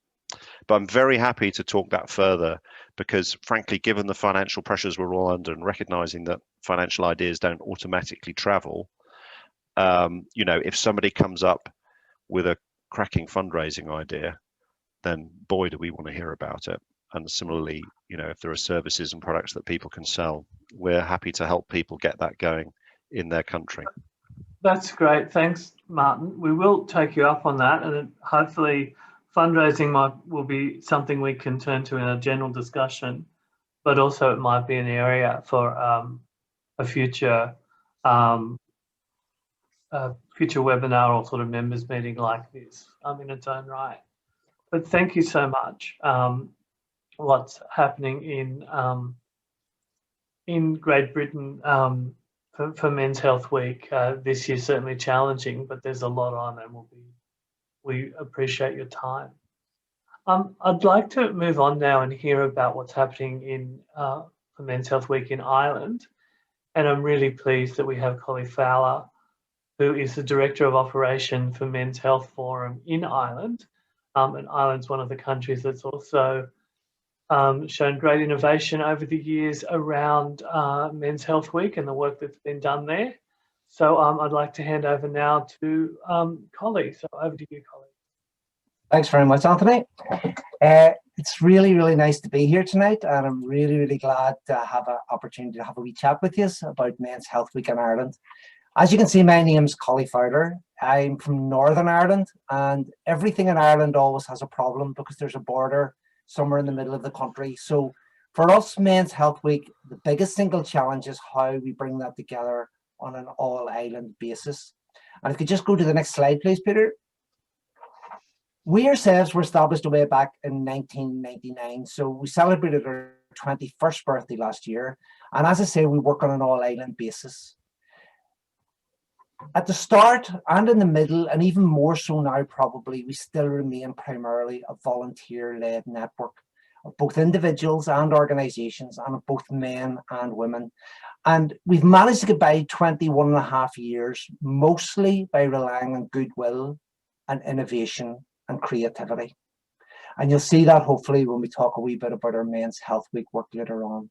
But I'm very happy to talk that further, because frankly, given the financial pressures we're all under and recognizing that financial ideas don't automatically travel, if somebody comes up with a cracking fundraising idea, then boy, do we want to hear about it. And similarly, if there are services and products that people can sell, we're happy to help people get that going in their country. That's great. Thanks, Martin. We will take you up on that, and hopefully fundraising will be something we can turn to in a general discussion, but also it might be an area for a future webinar or sort of members meeting like this in its own right. But thank you so much. What's happening in Great Britain for Men's Health Week this year, certainly challenging, but there's a lot on, and we appreciate your time. I'd like to move on now and hear about what's happening for Men's Health Week in Ireland. And I'm really pleased that we have Collie Fowler, who is the Director of Operation for Men's Health Forum in Ireland. And Ireland's one of the countries that's also shown great innovation over the years around Men's Health Week and the work that's been done there. So I'd like to hand over now to Collie. So over to you, Collie. Thanks very much, Anthony. It's really, really nice to be here tonight, and I'm really, really glad to have an opportunity to have a wee chat with you about Men's Health Week in Ireland. As you can see, my name's Collie Fowler. I'm from Northern Ireland, and everything in Ireland always has a problem because there's a border somewhere in the middle of the country. So for us, Men's Health Week, the biggest single challenge is how we bring that together on an all-island basis. And if you could just go to the next slide, please, Peter. We ourselves were established way back in 1999, so we celebrated our 21st birthday last year. And as I say, we work on an all-island basis. At the start and in the middle, and even more so now probably, we still remain primarily a volunteer-led network of both individuals and organisations, and of both men and women. And we've managed to get by 21 and a half years, mostly by relying on goodwill and innovation and creativity. And you'll see that hopefully when we talk a wee bit about our Men's Health Week work later on.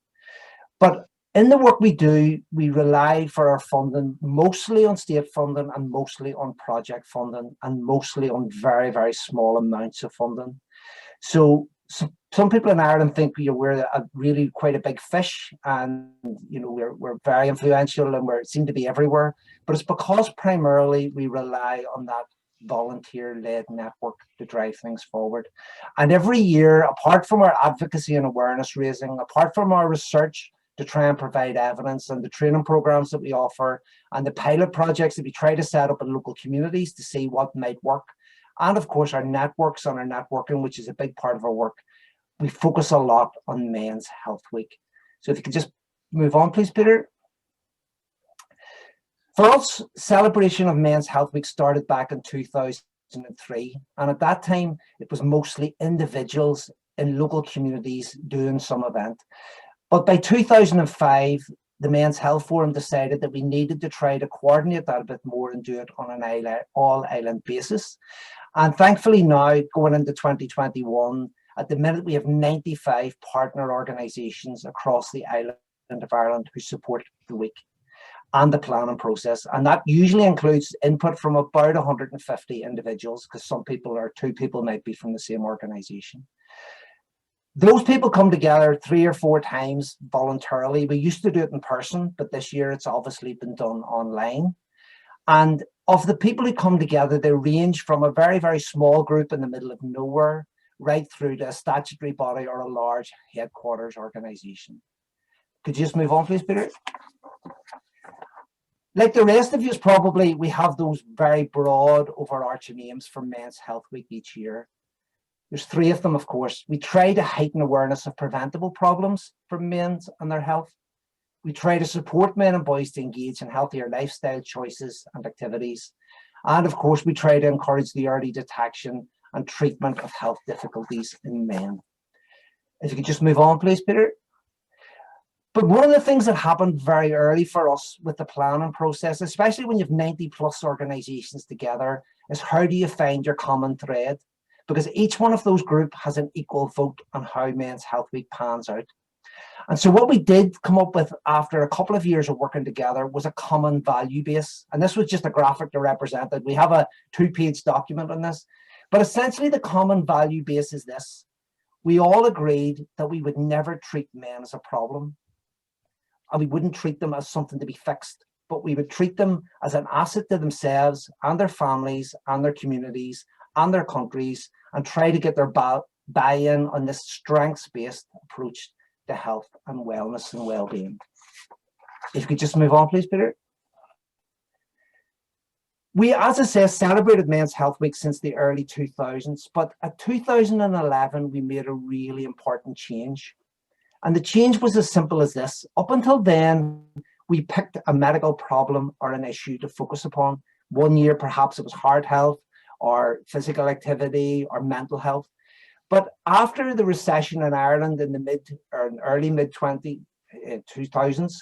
But In the work we do, we rely for our funding mostly on state funding and mostly on project funding and mostly on very, very small amounts of funding. So some people in Ireland think we're really quite a big fish, and we're very influential and we seem to be everywhere. But it's because primarily we rely on that volunteer-led network to drive things forward. And every year, apart from our advocacy and awareness raising, apart from our research to try and provide evidence and the training programs that we offer and the pilot projects that we try to set up in local communities to see what might work, and of course our networks and our networking, which is a big part of our work, we focus a lot on Men's Health Week. So if you could just move on, please, Peter. For us, celebration of Men's Health Week started back in 2003. And at that time, it was mostly individuals in local communities doing some event. But by 2005, the Men's Health Forum decided that we needed to try to coordinate that a bit more and do it on an all-island basis. And thankfully now, going into 2021, at the minute we have 95 partner organisations across the island of Ireland who support the week and the planning process. And that usually includes input from about 150 individuals, because some people or two people might be from the same organisation. Those people come together 3 or 4 times voluntarily. We used to do it in person, but this year it's obviously been done online. And of the people who come together, they range from a very, very small group in the middle of nowhere right through to a statutory body or a large headquarters organisation. Could you just move on, please, Peter? Like the rest of you, probably, we have those very broad overarching aims for Men's Health Week each year. There's 3 of them, of course. We try to heighten awareness of preventable problems for men and their health. We try to support men and boys to engage in healthier lifestyle choices and activities. And of course, we try to encourage the early detection and treatment of health difficulties in men. If you could just move on, please, Peter. But one of the things that happened very early for us with the planning process, especially when you have 90+ organisations together, is how do you find your common thread? Because each one of those groups has an equal vote on how Men's Health Week pans out. And so what we did come up with after a couple of years of working together was a common value base. And this was just a graphic to represent it. We have a 2-page document on this. But essentially the common value base is this. We all agreed that we would never treat men as a problem. And we wouldn't treat them as something to be fixed, but we would treat them as an asset to themselves and their families and their communities and their countries, and try to get their buy-in on this strengths-based approach to health and wellness and well-being. If you could just move on, please, Peter. We, as I say, celebrated Men's Health Week since the early 2000s, but at 2011, we made a really important change. And the change was as simple as this. Up until then, we picked a medical problem or an issue to focus upon. One year, perhaps it was heart health or physical activity or mental health. But after the recession in Ireland in the early mid-2000s,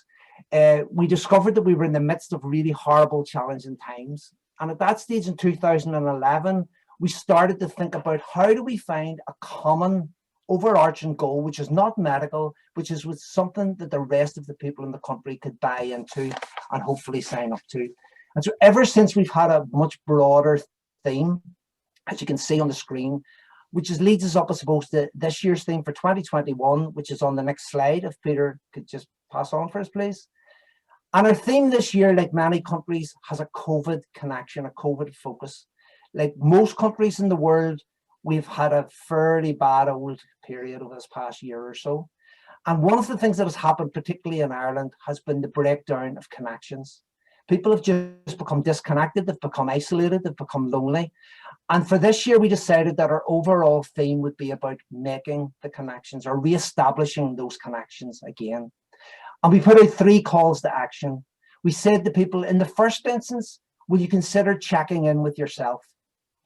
we discovered that we were in the midst of really horrible, challenging times. And at that stage in 2011, we started to think about how do we find a common overarching goal, which is not medical, which is with something that the rest of the people in the country could buy into and hopefully sign up to. And so ever since, we've had a much broader theme, as you can see on the screen, which leads us up, I suppose, to this year's theme for 2021, which is on the next slide. If Peter could just pass on for us, please. And our theme this year, like many countries, has a COVID connection, a COVID focus. Like most countries in the world, we've had a fairly bad old period over this past year or so. And one of the things that has happened, particularly in Ireland, has been the breakdown of connections. People have just become disconnected, they've become isolated, they've become lonely. And for this year, we decided that our overall theme would be about making the connections or re-establishing those connections again. And we put out 3 calls to action. We said to people, in the first instance, will you consider checking in with yourself?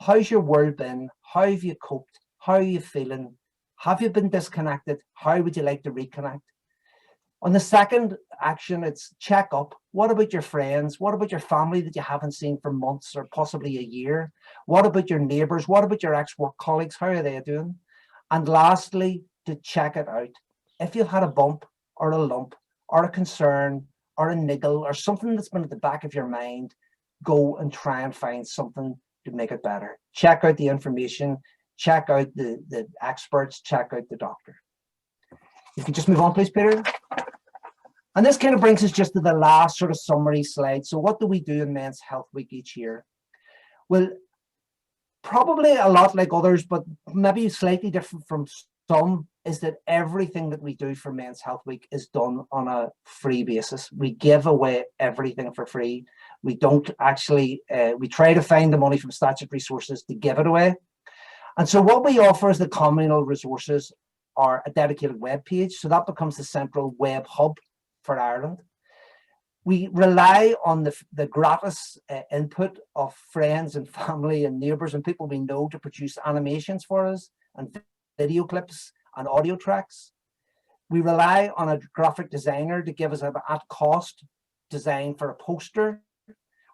How's your world been? How have you coped? How are you feeling? Have you been disconnected? How would you like to reconnect? On the second action, it's check up. What about your friends? What about your family that you haven't seen for months or possibly a year? What about your neighbours? What about your ex-work colleagues? How are they doing? And lastly, to check it out. If you've had a bump or a lump or a concern or a niggle or something that's been at the back of your mind, go and try and find something to make it better. Check out the information, check out the experts, check out the doctor. You can just move on, please, Peter. And this kind of brings us just to the last sort of summary slide. So what do we do in Men's Health Week each year? Well, probably a lot like others, but maybe slightly different from some, is that everything that we do for Men's Health Week is done on a free basis. We give away everything for free. We don't actually, we try to find the money from statutory sources to give it away. And so what we offer as the communal resources are a dedicated web page. So that becomes the central web hub for Ireland. We rely on the gratis input of friends and family and neighbours and people we know to produce animations for us and video clips and audio tracks. We rely on a graphic designer to give us an at-cost design for a poster,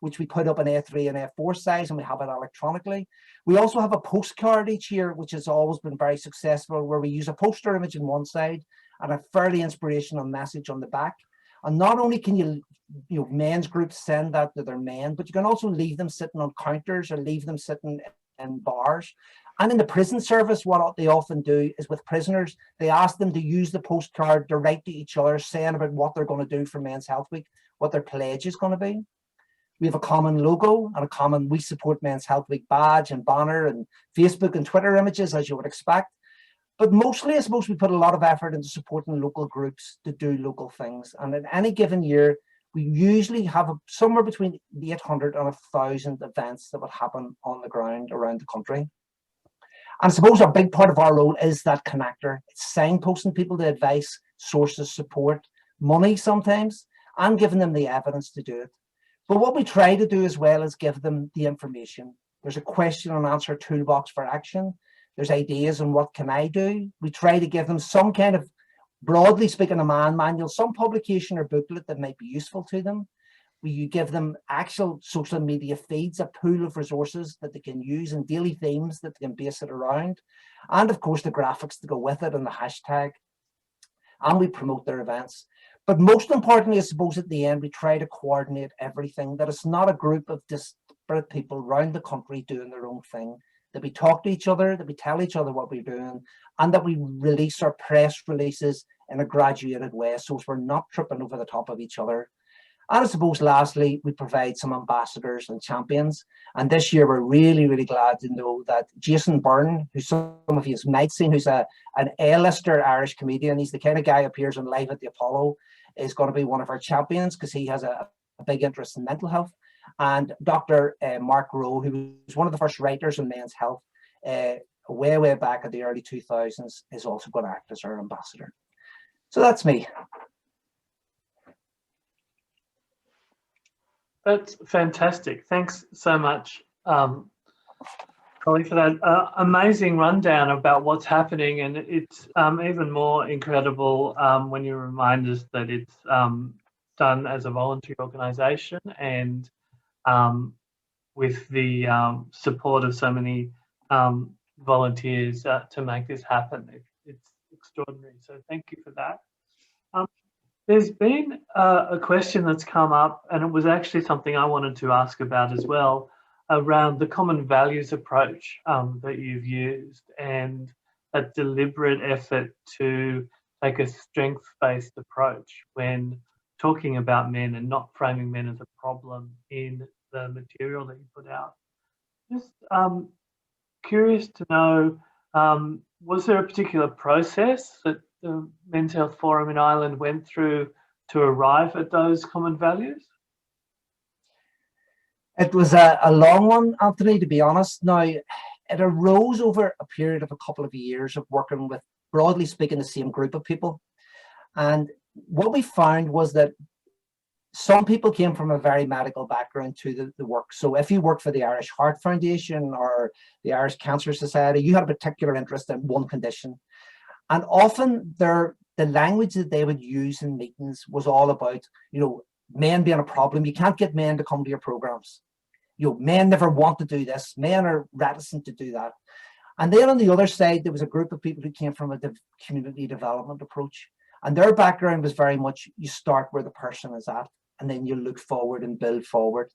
which we put up in A3 and A4 size, and we have it electronically. We also have a postcard each year, which has always been very successful, where we use a poster image on one side and a fairly inspirational message on the back. And not only can you men's groups send that to their men, but you can also leave them sitting on counters or leave them sitting in bars. And in the prison service, what they often do is with prisoners, they ask them to use the postcard to write to each other, saying about what they're going to do for Men's Health Week, what their pledge is going to be. We have a common logo and a common We Support Men's Health Week badge and banner and Facebook and Twitter images, as you would expect. But mostly, I suppose, we put a lot of effort into supporting local groups to do local things. And in any given year, we usually have somewhere between 800 and 1,000 events that would happen on the ground around the country. And I suppose a big part of our role is that connector. It's signposting people to advice, sources, support, money sometimes, and giving them the evidence to do it. But what we try to do as well is give them the information. There's a question and answer toolbox for action. There's ideas on what can I do. We try to give them some kind of, broadly speaking, a man manual, some publication or booklet that might be useful to them. We give them actual social media feeds, a pool of resources that they can use and daily themes that they can base it around. And of course, the graphics to go with it and the hashtag. And we promote their events. But most importantly, I suppose at the end, we try to coordinate everything, that it's not a group of disparate people around the country doing their own thing, that we talk to each other, that we tell each other what we're doing, and that we release our press releases in a graduated way, so we're not tripping over the top of each other. And I suppose lastly, we provide some ambassadors and champions. And this year, we're really, really glad to know that Jason Byrne, who some of you might have seen, who's an A-lister Irish comedian, he's the kind of guy who appears on Live at the Apollo, is going to be one of our champions because he has a big interest in mental health. And Dr. Mark Rowe, who was one of the first writers on men's health way back in the early 2000s, is also going to act as our ambassador. So that's me. That's fantastic. Thanks so much, Collie, for that amazing rundown about what's happening. And it's even more incredible when you remind us that it's done as a voluntary organisation and with the support of so many volunteers to make this happen. It's extraordinary. So thank you for that. There's been a question that's come up, and it was actually something I wanted to ask about as well, around the common values approach that you've used and a deliberate effort to take a strengths-based approach when talking about men and not framing men as a problem in the material that you put out. Just curious to know, was there a particular process that the Men's Health Forum in Ireland went through to arrive at those common values? It was a long one, Anthony, to be honest. Now, it arose over a period of a couple of years of working with, broadly speaking, the same group of people. And what we found was that some people came from a very medical background to the work. So if you worked for the Irish Heart Foundation or the Irish Cancer Society, you had a particular interest in one condition. And often the language that they would use in meetings was all about, men being a problem. You can't get men to come to your programs. Men never want to do this. Men are reticent to do that. And then on the other side, there was a group of people who came from a community development approach. And their background was very much, you start where the person is at, and then you look forward and build forward.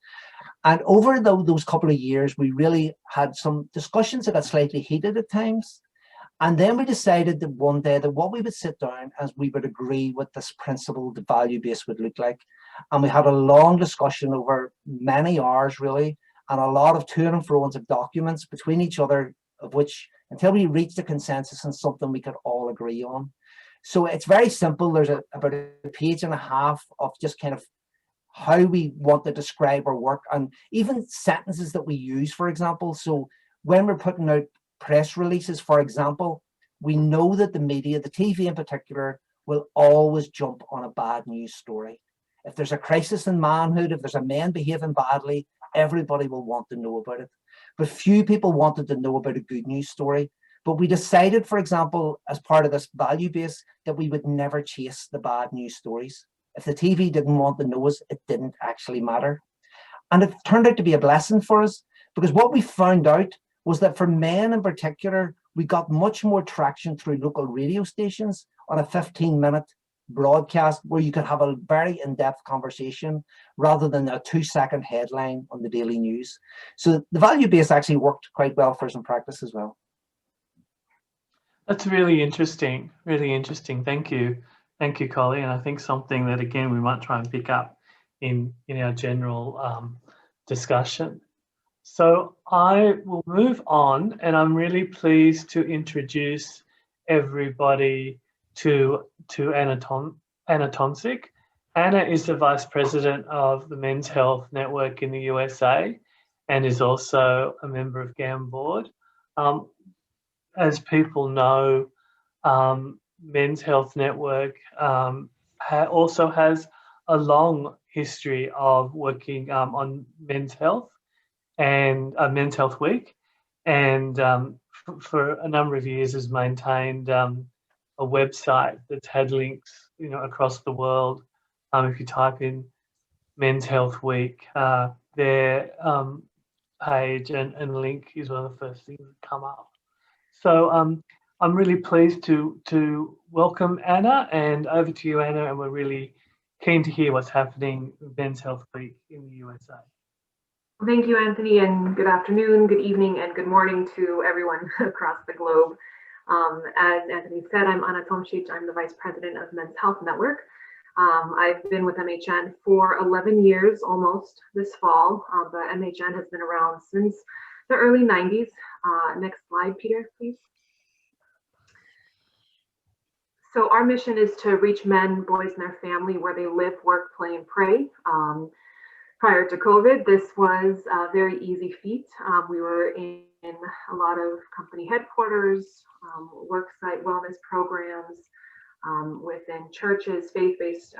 And over those couple of years, we really had some discussions that got slightly heated at times. And then we decided that one day that what we would sit down as we would agree what this principle, the value base would look like. And we had a long discussion over many hours really, and a lot of to and fro of documents between each other, of which until we reached a consensus on something we could all agree on. So it's very simple. There's about a page and a half of just kind of how we want to describe our work, and even sentences that we use, for example. So when we're putting out press releases, for example, we know that the media, the TV in particular, will always jump on a bad news story. If there's a crisis in manhood, if there's a man behaving badly, everybody will want to know about it. But few people wanted to know about a good news story. But we decided, for example, as part of this value base, that we would never chase the bad news stories. If the TV didn't want to know us, it didn't actually matter. And it turned out to be a blessing for us, because what we found out was that for men in particular, we got much more traction through local radio stations on a 15-minute broadcast where you could have a very in-depth conversation rather than a 2-second headline on the daily news. So the value base actually worked quite well for us in practice as well. That's really interesting, really interesting. Thank you. Thank you, Colleen. And I think something that, again, we might try and pick up in our general discussion. So I will move on, and I'm really pleased to introduce everybody to Anna Tomczyk. Anna is the Vice President of the Men's Health Network in the USA and is also a member of GAM board. As people know, Men's Health Network also has a long history of working on men's health and Men's Health Week, and for a number of years has maintained a website that's had links, across the world. If you type in Men's Health Week, their page and link is one of the first things that come up. So I'm really pleased to welcome Anna, and over to you, Anna, and we're really keen to hear what's happening with Men's Health Week in the USA. Thank you, Anthony, and good afternoon, good evening, and good morning to everyone across the globe. As Anthony said, I'm Anna Tomczyk. I'm the Vice President of Men's Health Network. I've been with MHN for 11 years almost this fall, but MHN has been around since the early 90s. Next slide, Peter, please. So our mission is to reach men, boys, and their family where they live, work, play, and pray. Prior to COVID, this was a very easy feat. We were in a lot of company headquarters, worksite wellness programs, within churches,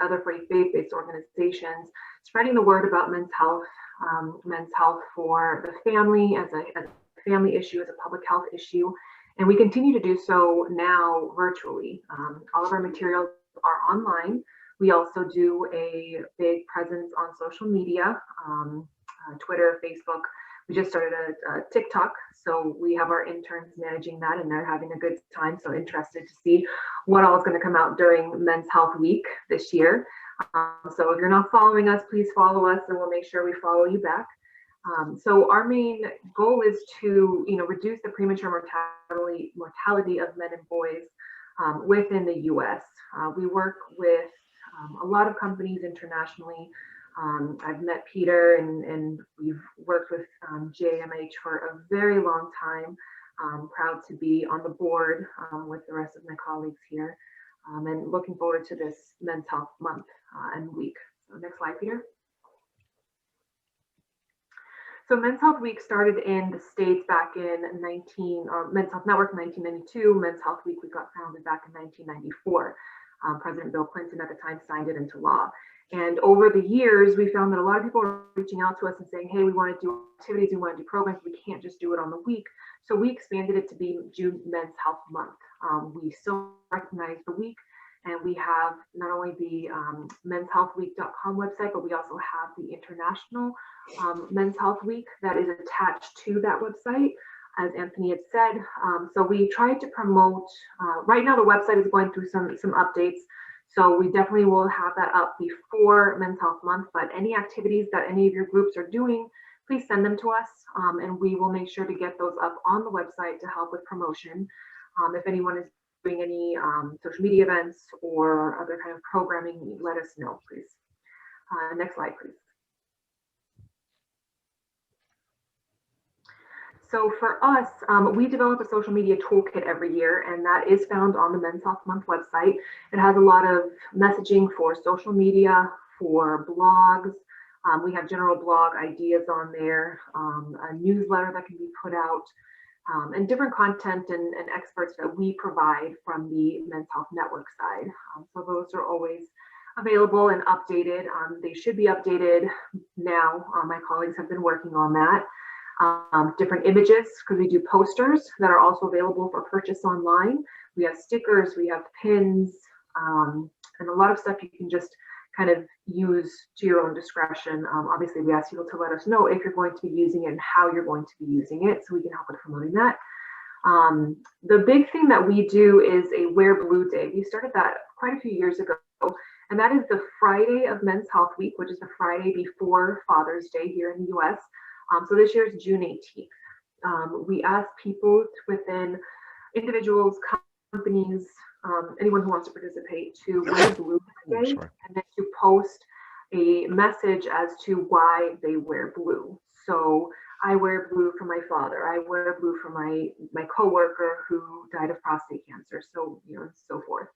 other faith-based organizations, spreading the word about men's health for the family as a family issue, as a public health issue. And we continue to do so now virtually. All of our materials are online. We also do a big presence on social media, Twitter, Facebook. We just started a TikTok, so we have our interns managing that, and they're having a good time. So interested to see what all is going to come out during Men's Health Week this year. So if you're not following us, please follow us, and we'll make sure we follow you back. So our main goal is to, reduce the premature mortality of men and boys within the U.S. We work with a lot of companies internationally. I've met Peter, and we've worked with GAMH for a very long time. Proud to be on the board with the rest of my colleagues here, and looking forward to this Men's Health Month and Week. So next slide, Peter. So Men's Health Week started in the States back in Men's Health Network in 1992. Men's Health Week, we got founded back in 1994. President Bill Clinton at the time signed it into law. And over the years, we found that a lot of people were reaching out to us and saying, hey, we want to do activities, we want to do programs, we can't just do it on the week. So we expanded it to be June Men's Health Month. We still recognize the week, and we have not only the menshealthweek.com website, but we also have the International Men's Health Week that is attached to that website, as Anthony had said. So we tried to promote, right now the website is going through some updates. So we definitely will have that up before Men's Health Month, but any activities that any of your groups are doing, please send them to us, and we will make sure to get those up on the website to help with promotion. If anyone is doing any social media events or other kind of programming, let us know, please. Next slide, please. So for us, we develop a social media toolkit every year, and that is found on the Men's Health Month website. It has a lot of messaging for social media, for blogs. We have general blog ideas on there, a newsletter that can be put out, and different content and experts that we provide from the Men's Health Network side. So those are always available and updated. They should be updated now. My colleagues have been working on that. Different images, because we do posters that are also available for purchase online. We have stickers, we have pins, and a lot of stuff you can just kind of use to your own discretion. Obviously, we ask people to let us know if you're going to be using it and how you're going to be using it, so we can help with promoting that. The big thing that we do is a Wear Blue Day. We started that quite a few years ago, and that is the Friday of Men's Health Week, which is the Friday before Father's Day here in the US. So this year is June 18th. We ask people within individuals, companies, anyone who wants to participate to wear blue today, and then to post a message as to why they wear blue. So I wear blue for my father. I wear blue for my coworker who died of prostate cancer. So, you know, and so forth.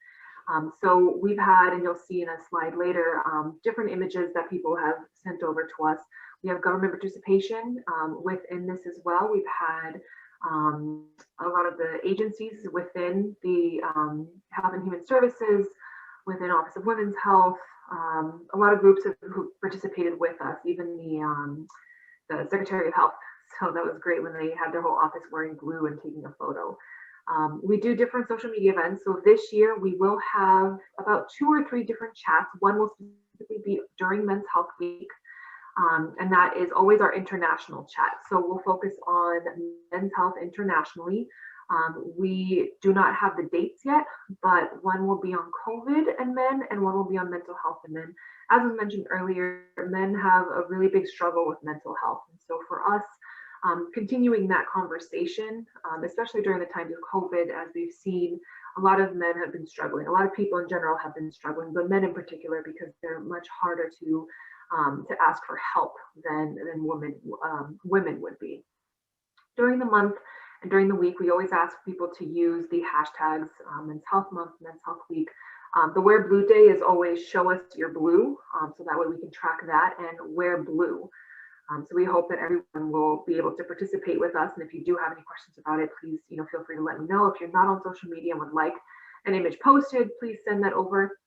So we've had, and you'll see in a slide later, different images that people have sent over to us. We have government participation within this as well. We've had a lot of the agencies within the Health and Human Services, within Office of Women's Health, a lot of groups who participated with us, even the Secretary of Health. So that was great when they had their whole office wearing blue and taking a photo. We do different social media events. So this year we will have about 2 or 3 different chats. One will specifically be during Men's Health Week. And that is always our international chat. So we'll focus on men's health internationally. We do not have the dates yet, but one will be on COVID and men, and one will be on mental health and men. As was mentioned earlier, men have a really big struggle with mental health. And so for us, continuing that conversation, especially during the times of COVID, as we've seen, a lot of men have been struggling. A lot of people in general have been struggling, but men in particular, because they're much harder to ask for help than women would be. During the month and during the week, we always ask people to use the hashtags Men's Health Month, Men's Health Week. The Wear Blue Day is always show us your blue, so that way we can track that and wear blue. So we hope that everyone will be able to participate with us. And if you do have any questions about it, please, feel free to let me know. If you're not on social media and would like an image posted, please send that over,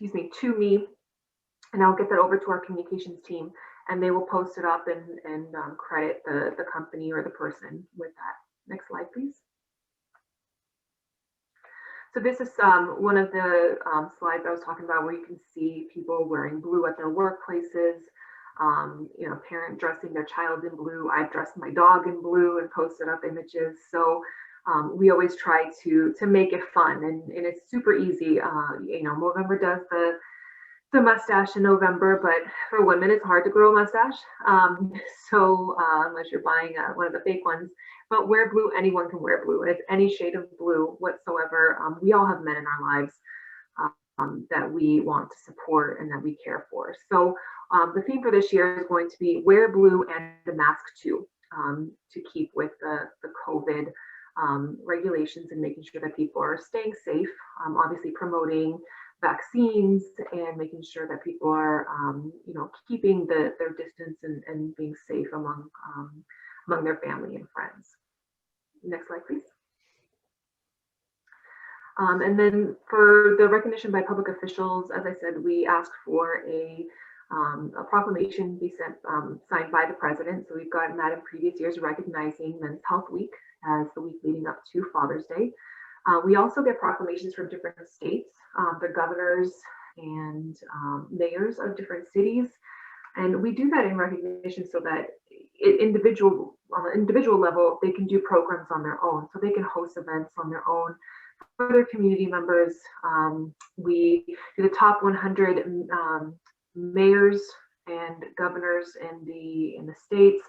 to me, and I'll get that over to our communications team, and they will post it up and credit the company or the person with that. Next slide, please. So this is one of the slides I was talking about, where you can see people wearing blue at their workplaces. A parent dressing their child in blue. I've dressed my dog in blue and posted up images. So we always try to make it fun, and it's super easy. November does the mustache in November, but for women it's hard to grow a mustache. So unless you're buying one of the fake ones, but wear blue. Anyone can wear blue, and it's any shade of blue whatsoever. We all have men in our lives that we want to support and that we care for. So the theme for this year is going to be wear blue and the mask too, to keep with the COVID regulations and making sure that people are staying safe, obviously promoting vaccines and making sure that people are keeping their distance and being safe among their family and friends. Next slide, please. And then for the recognition by public officials, as I said, we asked for a proclamation be signed by the president. So we've gotten that in previous years, recognizing Men's Health Week as the week leading up to Father's Day. We also get proclamations from different states, the governors and mayors of different cities. And we do that in recognition so that on an individual level, they can do programs on their own. So they can host events on their own. for their community members. We do the top 100 mayors and governors in the states.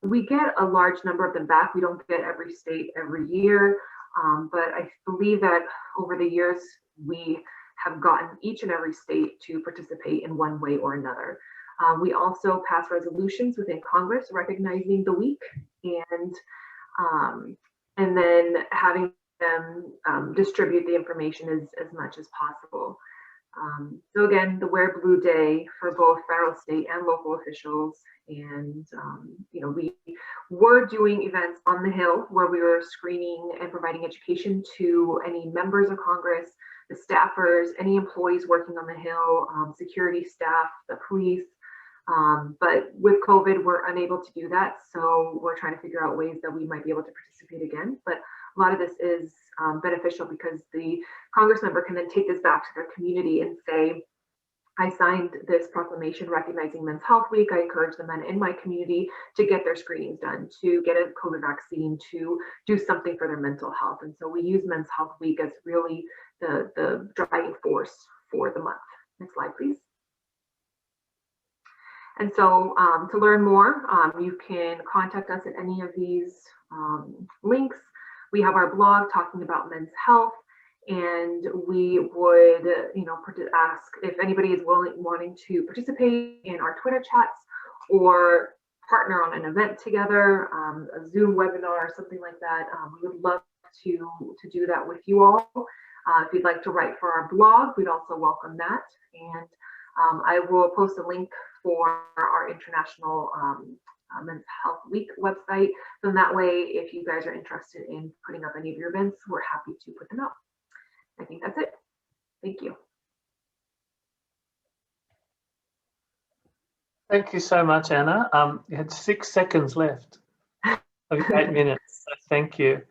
We get a large number of them back. We don't get every state every year, but I believe that over the years we have gotten each and every state to participate in one way or another. We also pass resolutions within Congress recognizing the week, and then having them distribute the information as much as possible. So again, the Wear Blue Day for both federal, state, and local officials. And you know, we were doing events on the Hill where we were screening and providing education to any members of Congress, the staffers, any employees working on the Hill, security staff, the police. But with COVID, we're unable to do that. So we're trying to figure out ways that we might be able to participate again. But a lot of this is beneficial because the Congress member can then take this back to their community and say, I signed this proclamation recognizing Men's Health Week. I encourage the men in my community to get their screenings done, to get a COVID vaccine, to do something for their mental health. And so we use Men's Health Week as really the driving force for the month. Next slide, please. And so to learn more, you can contact us at any of these links. We have our blog talking about men's health, and we would, you know, ask if anybody is wanting to participate in our Twitter chats or partner on an event together, a Zoom webinar or something like that. We would love to do that with you all. If you'd like to write for our blog, we'd also welcome that. And I will post a link for our International Men's Health Week website. So that way, if you guys are interested in putting up any of your events, we're happy to put them up. I think that's it. Thank you. Thank you so much, Anna. You had 6 seconds left of your 8 minutes, so thank you.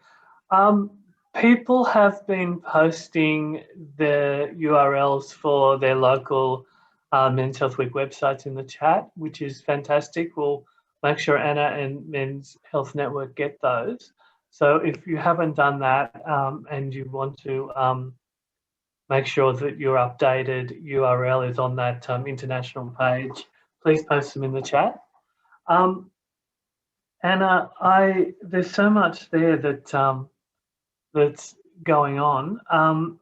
People have been posting the URLs for their local Men's Health Week websites in the chat, which is fantastic. We'll make sure Anna and Men's Health Network get those. So if you haven't done that and you want to make sure that your updated URL is on that international page, please post them in the chat. Anna, there's so much there that that's going on.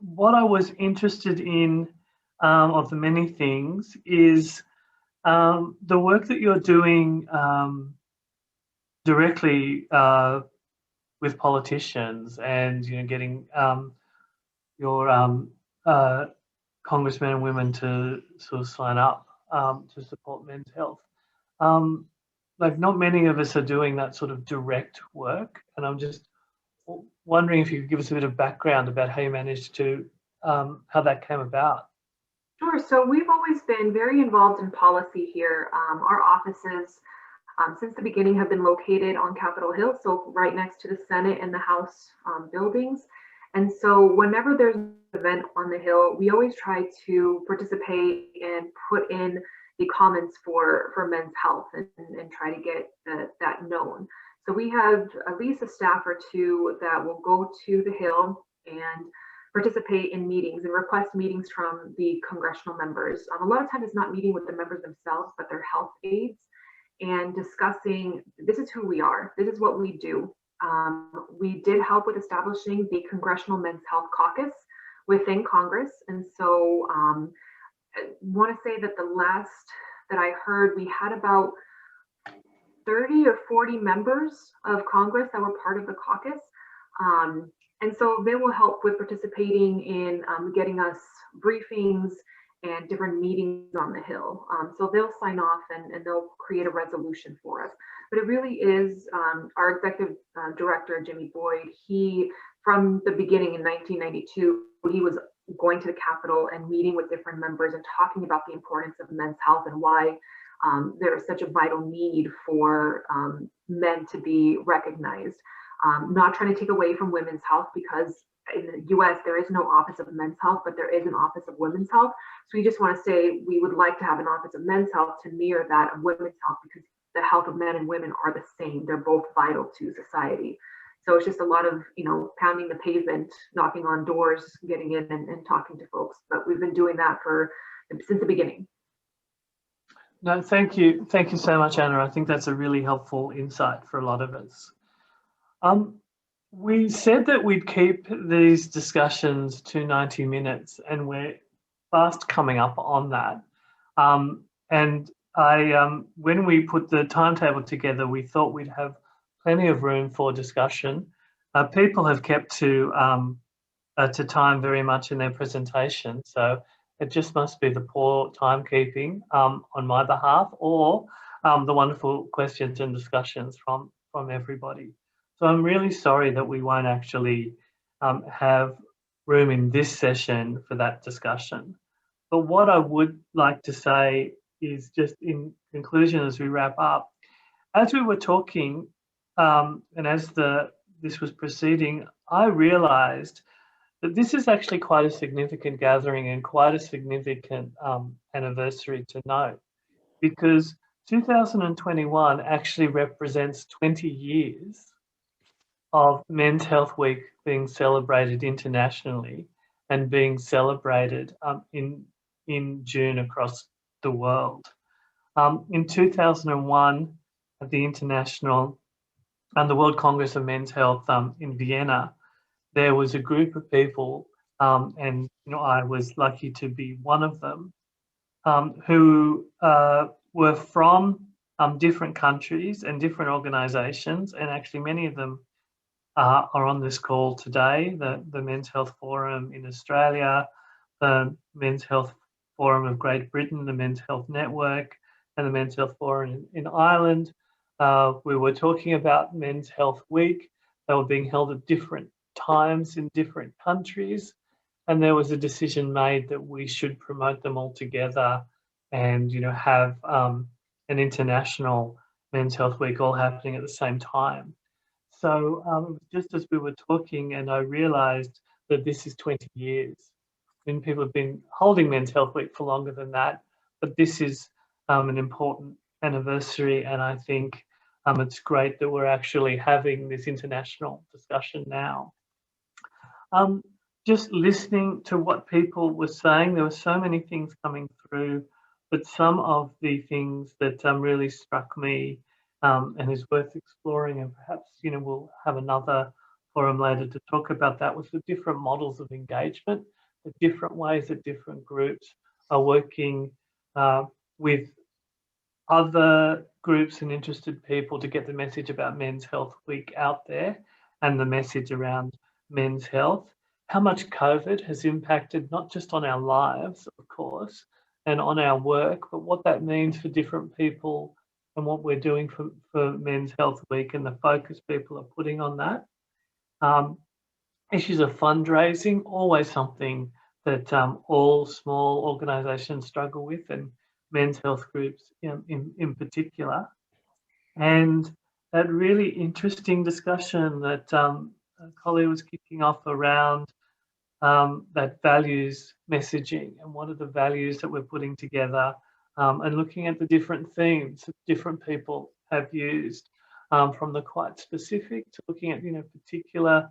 What I was interested in, of the many things, is the work that you're doing directly with politicians, and you know, getting your congressmen and women to sort of sign up to support men's health. Like, not many of us are doing that sort of direct work, and I'm just wondering if you could give us a bit of background about how you managed to, how that came about. Sure. So we've always been very involved in policy here. Our offices, since the beginning, have been located on Capitol Hill, so right next to the Senate and the House buildings. And so whenever there's an event on the Hill, we always try to participate and put in the comments for men's health and try to get that known. So we have at least a staff or two that will go to the Hill and participate in meetings and request meetings from the congressional members. A lot of times it's not meeting with the members themselves, but their health aides, and discussing, this is who we are, this is what we do. We did help with establishing the Congressional Men's Health Caucus within Congress. And so I want to say that the last that I heard, we had about 30 or 40 members of Congress that were part of the caucus. And so they will help with participating in getting us briefings and different meetings on the Hill. So they'll sign off and they'll create a resolution for us. But it really is our executive director, Jimmy Boyd. He, from the beginning in 1992, he was going to the Capitol and meeting with different members and talking about the importance of men's health and why there is such a vital need for men to be recognized. Not trying to take away from women's health, because in the US there is no Office of Men's Health, but there is an Office of Women's Health. So we just want to say we would like to have an Office of Men's Health to mirror that of women's health, because the health of men and women are the same. They're both vital to society. So it's just a lot of, pounding the pavement, knocking on doors, getting in and talking to folks. But we've been doing that since the beginning. No, thank you. Thank you so much, Anna. I think that's a really helpful insight for a lot of us. We said that we'd keep these discussions to 90 minutes, and we're fast coming up on that. And when we put the timetable together, we thought we'd have plenty of room for discussion. People have kept to time very much in their presentation, so it just must be the poor timekeeping on my behalf, or the wonderful questions and discussions from everybody. So I'm really sorry that we won't actually have room in this session for that discussion. But what I would like to say is, just in conclusion as we wrap up, as we were talking and as this was proceeding, I realised that this is actually quite a significant gathering and quite a significant anniversary to note, because 2021 actually represents 20 years of Men's Health Week being celebrated internationally and being celebrated in June across the world. In 2001, at the International and the World Congress of Men's Health in Vienna, there was a group of people, and I was lucky to be one of them, who were from different countries and different organisations, and actually many of them are on this call today. The Men's Health Forum in Australia, the Men's Health Forum of Great Britain, the Men's Health Network, and the Men's Health Forum in Ireland. We were talking about Men's Health Week. They were being held at different times in different countries, and there was a decision made that we should promote them all together and have an international Men's Health Week all happening at the same time. So just as we were talking, and I realised that this is 20 years. And people have been holding Men's Health Week for longer than that, but this is an important anniversary, and I think it's great that we're actually having this international discussion now. Just listening to what people were saying, there were so many things coming through, but some of the things that really struck me and is worth exploring, and perhaps we'll have another forum later to talk about that, was the different models of engagement, the different ways that different groups are working with other groups and interested people to get the message about Men's Health Week out there, and the message around men's health, how much COVID has impacted not just on our lives, of course, and on our work, but what that means for different people and what we're doing for Men's Health Week and the focus people are putting on that. Issues of fundraising, always something that all small organisations struggle with, and men's health groups in particular. And that really interesting discussion that Collie was kicking off around that values messaging, and what are the values that we're putting together, and looking at the different themes that different people have used, from the quite specific to looking at particular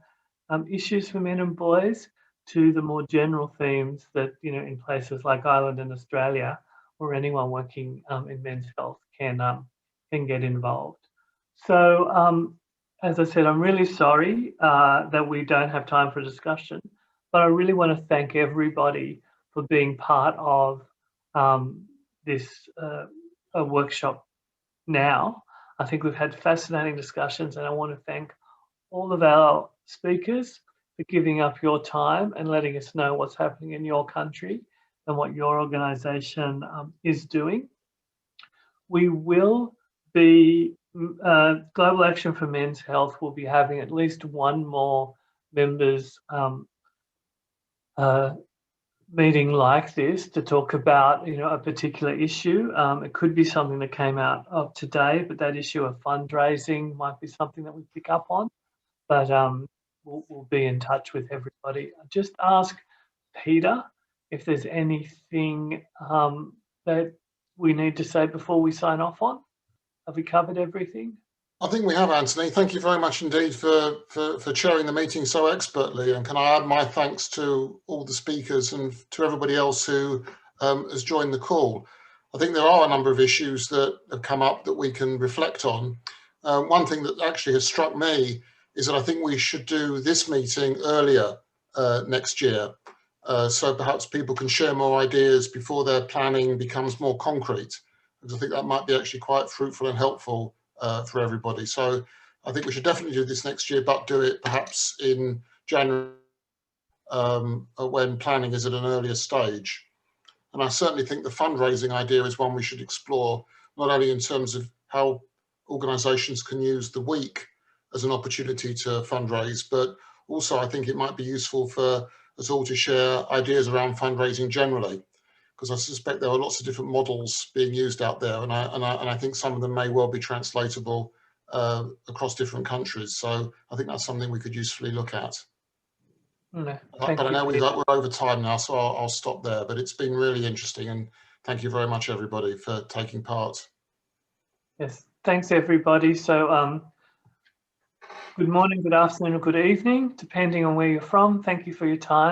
issues for men and boys, to the more general themes that in places like Ireland and Australia, or anyone working in men's health can get involved. So as I said, I'm really sorry that we don't have time for discussion, but I really want to thank everybody for being part of this workshop now. I think we've had fascinating discussions, and I want to thank all of our speakers for giving up your time and letting us know what's happening in your country and what your organisation is doing. We will be, Global Action for Men's Health will be having at least one more members meeting like this to talk about a particular issue. It could be something that came out of today, but that issue of fundraising might be something that we pick up on. But we'll be in touch with everybody. Just ask Peter if there's anything that we need to say before we sign off on. Have we covered everything? I think we have, Anthony. Thank you very much indeed for chairing the meeting so expertly. And can I add my thanks to all the speakers and to everybody else who has joined the call. I think there are a number of issues that have come up that we can reflect on. One thing that actually has struck me is that I think we should do this meeting earlier next year. So perhaps people can share more ideas before their planning becomes more concrete. Because I think that might be actually quite fruitful and helpful for everybody. So I think we should definitely do this next year, but do it perhaps in January when planning is at an earlier stage. And I certainly think the fundraising idea is one we should explore, not only in terms of how organisations can use the week as an opportunity to fundraise, but also I think it might be useful for us all to share ideas around fundraising generally, because I suspect there are lots of different models being used out there, and I think some of them may well be translatable across different countries. So I think that's something we could usefully look at. No, But I know we're over time now, so I'll stop there. But it's been really interesting, and thank you very much, everybody, for taking part. Yes, thanks everybody. So good morning, good afternoon, or good evening, depending on where you're from. Thank you for your time.